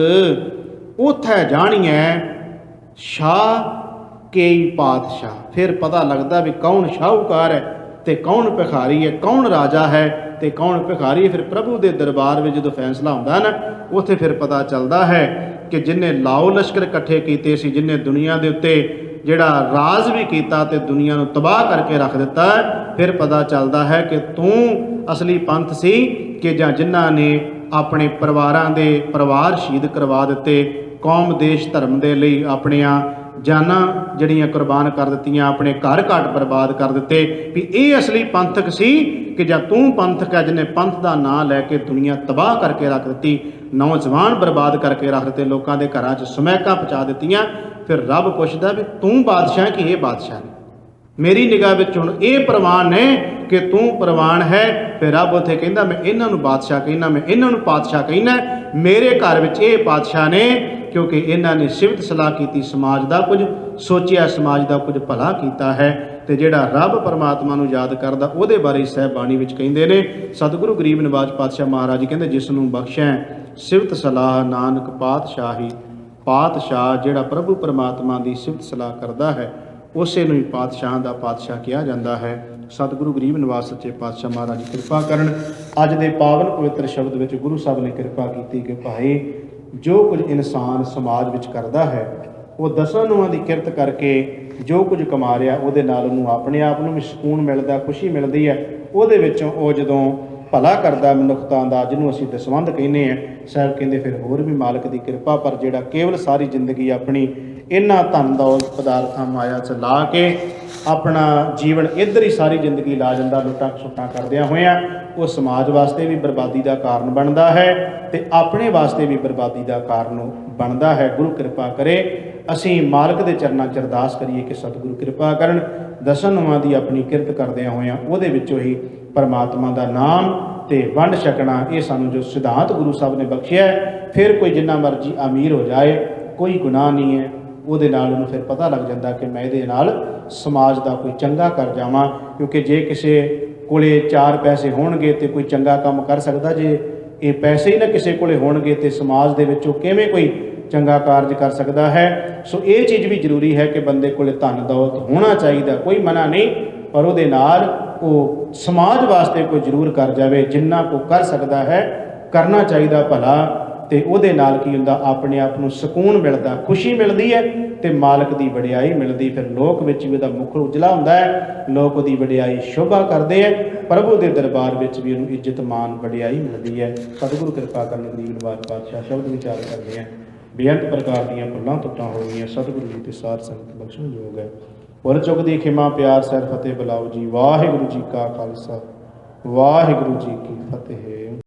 ਉਥੈ ਜਾਣੀਐ ਸ਼ਾਹ ਕੇਈ ਪਾਤਸ਼ਾਹ। ਫਿਰ ਪਤਾ ਲੱਗਦਾ ਵੀ ਕੌਣ ਸ਼ਾਹੂਕਾਰ ਹੈ ਤੇ ਕੌਣ ਭਿਖਾਰੀ ਹੈ, ਕੌਣ ਰਾਜਾ ਹੈ ਤੇ ਕੌਣ ਭਿਖਾਰੀ ਹੈ। ਫਿਰ ਪ੍ਰਭੂ ਦੇ ਦਰਬਾਰ ਵਿੱਚ ਜਦੋਂ ਫੈਸਲਾ ਹੁੰਦਾ ਨਾ, ਉੱਥੇ ਫਿਰ ਪਤਾ ਚੱਲਦਾ ਹੈ ਕਿ ਜਿਨ੍ਹੇ ਲਾਓ ਲਸ਼ਕਰ ਇਕੱਠੇ ਕੀਤੇ ਸੀ, ਜਿਨ੍ਹੇ ਦੁਨੀਆ ਦੇ ਉੱਤੇ ਜਿਹੜਾ ਰਾਜ ਵੀ ਕੀਤਾ ਤੇ ਦੁਨੀਆ ਨੂੰ ਤਬਾਹ ਕਰਕੇ ਰੱਖ ਦਿੱਤਾ, ਫਿਰ ਪਤਾ ਚੱਲਦਾ ਹੈ ਕਿ ਤੂੰ ਅਸਲੀ ਪੰਥ ਸੀ ਕਿ ਜਾਂ ਜਿਨ੍ਹਾਂ ਨੇ ਆਪਣੇ ਪਰਿਵਾਰਾਂ ਦੇ ਪਰਿਵਾਰ ਸ਼ਹੀਦ ਕਰਵਾ ਦਿੱਤੇ, ਕੌਮ ਦੇਸ਼ ਧਰਮ ਦੇ ਲਈ ਆਪਣੀਆਂ ਜਾਨਾਂ ਜਿਹੜੀਆਂ ਕੁਰਬਾਨ ਕਰ ਦਿੱਤੀਆਂ, ਆਪਣੇ ਘਰ ਘਾਟ ਬਰਬਾਦ ਕਰ ਦਿੱਤੇ, ਵੀ ਇਹ ਅਸਲੀ ਪੰਥਕ ਸੀ कि ਜਾਂ ਤੂੰ ਪੰਥਕ ਹੈ ਜਿਹਨੇ ਪੰਥ ਦਾ ਨਾਂ ਲੈ ਕੇ ਦੁਨੀਆ ਤਬਾਹ ਕਰਕੇ ਰੱਖ ਦਿੱਤੀ, ਨੌਜਵਾਨ ਬਰਬਾਦ ਕਰਕੇ ਰੱਖ ਦਿੱਤੇ, ਲੋਕਾਂ ਦੇ ਘਰਾਂ 'ਚ ਸਮੈਕਾਂ ਪਹੁੰਚਾ ਦਿੱਤੀਆਂ। ਫਿਰ ਰੱਬ ਪੁੱਛਦਾ ਵੀ ਤੂੰ ਬਾਦਸ਼ਾਹ ਕਿ ਇਹ ਬਾਦਸ਼ਾਹ ਨੇ? ਮੇਰੀ ਨਿਗਾਹ ਵਿੱਚ ਹੁਣ ਇਹ ਪ੍ਰਵਾਨ ਨੇ ਕਿ ਤੂੰ ਪ੍ਰਵਾਨ ਹੈ। ਫਿਰ ਰੱਬ ਉੱਥੇ ਕਹਿੰਦਾ ਮੈਂ ਇਹਨਾਂ ਨੂੰ ਬਾਦਸ਼ਾਹ ਕਹਿੰਦਾ, ਮੈਂ ਇਹਨਾਂ ਨੂੰ ਪਾਤਸ਼ਾਹ ਕਹਿੰਦਾ। ਮੇਰੇ ਘਰ ਵਿੱਚ ਇਹ ਪਾਤਸ਼ਾਹ ਨੇ ਕਿਉਂਕਿ ਇਹਨਾਂ ਨੇ ਸਿਫਤ ਸਲਾਹ ਕੀਤੀ, ਸਮਾਜ ਦਾ ਕੁਝ ਸੋਚਿਆ, ਸਮਾਜ ਦਾ ਕੁਝ ਭਲਾ ਕੀਤਾ ਹੈ। ਤੇ ਜਿਹੜਾ ਰੱਬ ਪਰਮਾਤਮਾ ਨੂੰ ਯਾਦ ਕਰਦਾ ਉਹਦੇ ਬਾਰੇ ਸਾਹਿਬ ਬਾਣੀ ਵਿੱਚ ਕਹਿੰਦੇ ਨੇ, ਸਤਿਗੁਰੂ ਗਰੀਬ ਨਿਵਾਜ ਪਾਤਸ਼ਾਹ ਮਹਾਰਾਜ ਜੀ ਕਹਿੰਦੇ ਜਿਸ ਨੂੰ ਬਖਸ਼ੈ ਸਿਫਤ ਸਲਾਹ ਨਾਨਕ ਪਾਤਸ਼ਾਹੀ। ਪਾਤਸ਼ਾਹ ਜਿਹੜਾ ਪ੍ਰਭੂ ਪਰਮਾਤਮਾ ਦੀ ਸਿਫਤ ਸਲਾਹ ਕਰਦਾ ਹੈ ਉਸੇ ਨੂੰ ਹੀ ਪਾਤਸ਼ਾਹਾਂ ਦਾ ਪਾਤਸ਼ਾਹ ਕਿਹਾ ਜਾਂਦਾ ਹੈ। ਸਤਿਗੁਰੂ ਗਰੀਬ ਨਿਵਾਸ ਸੱਚੇ ਪਾਤਸ਼ਾਹ ਮਹਾਰਾਜ ਜੀ ਕਿਰਪਾ ਕਰਨ। ਅੱਜ ਦੇ ਪਾਵਨ ਪਵਿੱਤਰ ਸ਼ਬਦ ਵਿੱਚ ਗੁਰੂ ਸਾਹਿਬ ਨੇ ਕਿਰਪਾ ਕੀਤੀ ਕਿ ਭਾਈ ਜੋ ਕੁਝ ਇਨਸਾਨ ਸਮਾਜ ਵਿੱਚ ਕਰਦਾ ਹੈ ਉਹ ਦਸਾਂ ਨੂੰਹਾਂ ਦੀ ਕਿਰਤ ਕਰਕੇ ਜੋ ਕੁਝ ਕਮਾ ਰਿਹਾ ਉਹਦੇ ਨਾਲ ਉਹਨੂੰ ਆਪਣੇ ਆਪ ਨੂੰ ਵੀ ਸਕੂਨ ਮਿਲਦਾ, ਖੁਸ਼ੀ ਮਿਲਦੀ ਹੈ। ਉਹਦੇ ਵਿੱਚੋਂ ਉਹ ਜਦੋਂ ਭਲਾ ਕਰਦਾ ਮਨੁੱਖਤਾ ਦਾ, ਜਿਹਨੂੰ ਅਸੀਂ ਦਸਵੰਧ ਕਹਿੰਦੇ ਹਾਂ, ਸਾਹਿਬ ਕਹਿੰਦੇ ਫਿਰ ਹੋਰ ਵੀ ਮਾਲਕ ਦੀ ਕਿਰਪਾ। ਪਰ ਜਿਹੜਾ ਕੇਵਲ ਸਾਰੀ ਜ਼ਿੰਦਗੀ ਆਪਣੀ ਇਹਨਾਂ ਧਨ ਦੌਲਤ ਪਦਾਰਥਾਂ ਮਾਇਆ 'ਚ ਲਾ ਕੇ ਆਪਣਾ ਜੀਵਨ ਇੱਧਰ ਹੀ ਸਾਰੀ ਜ਼ਿੰਦਗੀ ਲਾ ਜਾਂਦਾ ਲੁੱਟਾਂ ਖਸੁੱਟਾਂ ਕਰਦਿਆਂ ਹੋਇਆਂ, ਉਹ ਸਮਾਜ ਵਾਸਤੇ ਵੀ ਬਰਬਾਦੀ ਦਾ ਕਾਰਨ ਬਣਦਾ ਹੈ ਤੇ ਆਪਣੇ ਵਾਸਤੇ ਵੀ ਬਰਬਾਦੀ ਦਾ ਕਾਰਨ ਬਣਦਾ ਹੈ। ਗੁਰੂ ਕਿਰਪਾ ਕਰੇ ਅਸੀਂ ਮਾਲਕ ਦੇ ਚਰਨਾਂ 'ਚ ਅਰਦਾਸ ਕਰੀਏ ਕਿ ਸਤਿਗੁਰੂ ਕਿਰਪਾ ਕਰਨ। ਦਸਾਂ ਨੂੰਹਾਂ ਦੀ ਆਪਣੀ ਕਿਰਤ ਕਰਦਿਆਂ ਹੋਇਆਂ ਉਹਦੇ ਵਿੱਚੋਂ ਹੀ ਪਰਮਾਤਮਾ ਦਾ ਨਾਮ ਤੇ ਵੰਡ ਛਕਣਾ, ਇਹ ਸਾਨੂੰ ਜੋ ਸਿਧਾਂਤ ਗੁਰੂ ਸਾਹਿਬ ਨੇ ਬਖਸ਼ਿਆ ਹੈ। ਫਿਰ ਕੋਈ ਜਿੰਨਾ ਮਰਜ਼ੀ ਅਮੀਰ ਹੋ ਜਾਏ ਕੋਈ ਗੁਨਾਹ ਨਹੀਂ ਹੈ, ਉਹਦੇ ਨਾਲ ਉਹਨੂੰ ਫਿਰ ਪਤਾ ਲੱਗ ਜਾਂਦਾ ਕਿ ਮੈਂ ਇਹਦੇ ਨਾਲ ਸਮਾਜ ਦਾ ਕੋਈ ਚੰਗਾ ਕਰ ਜਾਵਾਂ। ਕਿਉਂਕਿ ਜੇ ਕਿਸੇ ਕੋਲੇ 4 ਪੈਸੇ ਹੋਣਗੇ ਤੇ ਕੋਈ ਚੰਗਾ ਕੰਮ ਕਰ ਸਕਦਾ, ਜੇ ਇਹ ਪੈਸੇ ਹੀ ਨਾ ਕਿਸੇ ਕੋਲੇ ਹੋਣਗੇ ਤੇ ਸਮਾਜ ਦੇ ਵਿੱਚ ਉਹ ਕਿਵੇਂ ਕੋਈ ਚੰਗਾ ਕਾਰਜ ਕਰ ਸਕਦਾ ਹੈ। ਸੋ ਇਹ ਚੀਜ਼ ਵੀ ਜ਼ਰੂਰੀ ਹੈ ਕਿ ਬੰਦੇ ਕੋਲੇ ਧਨ ਦੌਲਤ ਹੋਣਾ ਚਾਹੀਦਾ, ਕੋਈ ਮਨਾ ਨਹੀਂ, ਪਰ ਉਹਦੇ ਨਾਲ ਉਹ ਸਮਾਜ ਵਾਸਤੇ ਕੋਈ ਜ਼ਰੂਰ ਕਰ ਜਾਵੇ, ਜਿੰਨਾ ਕੋ ਕਰ ਸਕਦਾ ਹੈ ਕਰਨਾ ਚਾਹੀਦਾ ਭਲਾ। ਤੇ ਉਹਦੇ ਨਾਲ ਕੀ ਹੁੰਦਾ, ਆਪਣੇ ਆਪ ਨੂੰ ਸਕੂਨ ਮਿਲਦਾ, ਖੁਸ਼ੀ ਮਿਲਦੀ ਹੈ ਤੇ ਮਾਲਕ ਦੀ ਵਡਿਆਈ ਮਿਲਦੀ। ਫਿਰ ਲੋਕ ਵਿੱਚ ਵੀ ਉਹਦਾ ਮੁਖ ਉਜਲਾ ਹੁੰਦਾ ਹੈ, ਲੋਕ ਉਹਦੀ ਵਡਿਆਈ ਸ਼ੋਭਾ ਕਰਦੇ ਹੈ, ਪ੍ਰਭੂ ਦੇ ਦਰਬਾਰ ਵਿੱਚ ਵੀ ਉਹਨੂੰ ਇੱਜ਼ਤ ਮਾਨ ਵਡਿਆਈ ਮਿਲਦੀ ਹੈ। ਸਤਿਗੁਰੂ ਕਿਰਪਾ ਕਰਨ। ਗਰੀਬ ਨਿਵਾਜ ਪਾਤਸ਼ਾਹ ਸ਼ਬਦ ਵਿਚਾਰ ਕਰਦੇ हैं। ਬੇਅੰਤ ਪ੍ਰਕਾਰ ਦੀਆਂ ਭੁੱਲਾਂ ਤੁੱਟਾਂ ਹੋ ਗਈਆਂ, ਸਤਿਗੁਰੂ ਜੀ ਤੇ ਸਾਧ ਸੰਗਤ ਬਖਸ਼ਣ ਯੋਗ ਹੈ। ਪੁਰ ਚੁੱਕ ਦੀ ਖਿਮਾ ਪਿਆਰ ਸਿਰ ਫਤਿਹ ਬੁਲਾਓ ਜੀ। ਵਾਹਿਗੁਰੂ ਜੀ ਕਾ ਖਾਲਸਾ, ਵਾਹਿਗੁਰੂ ਜੀ ਕੀ ਫਤਿਹ।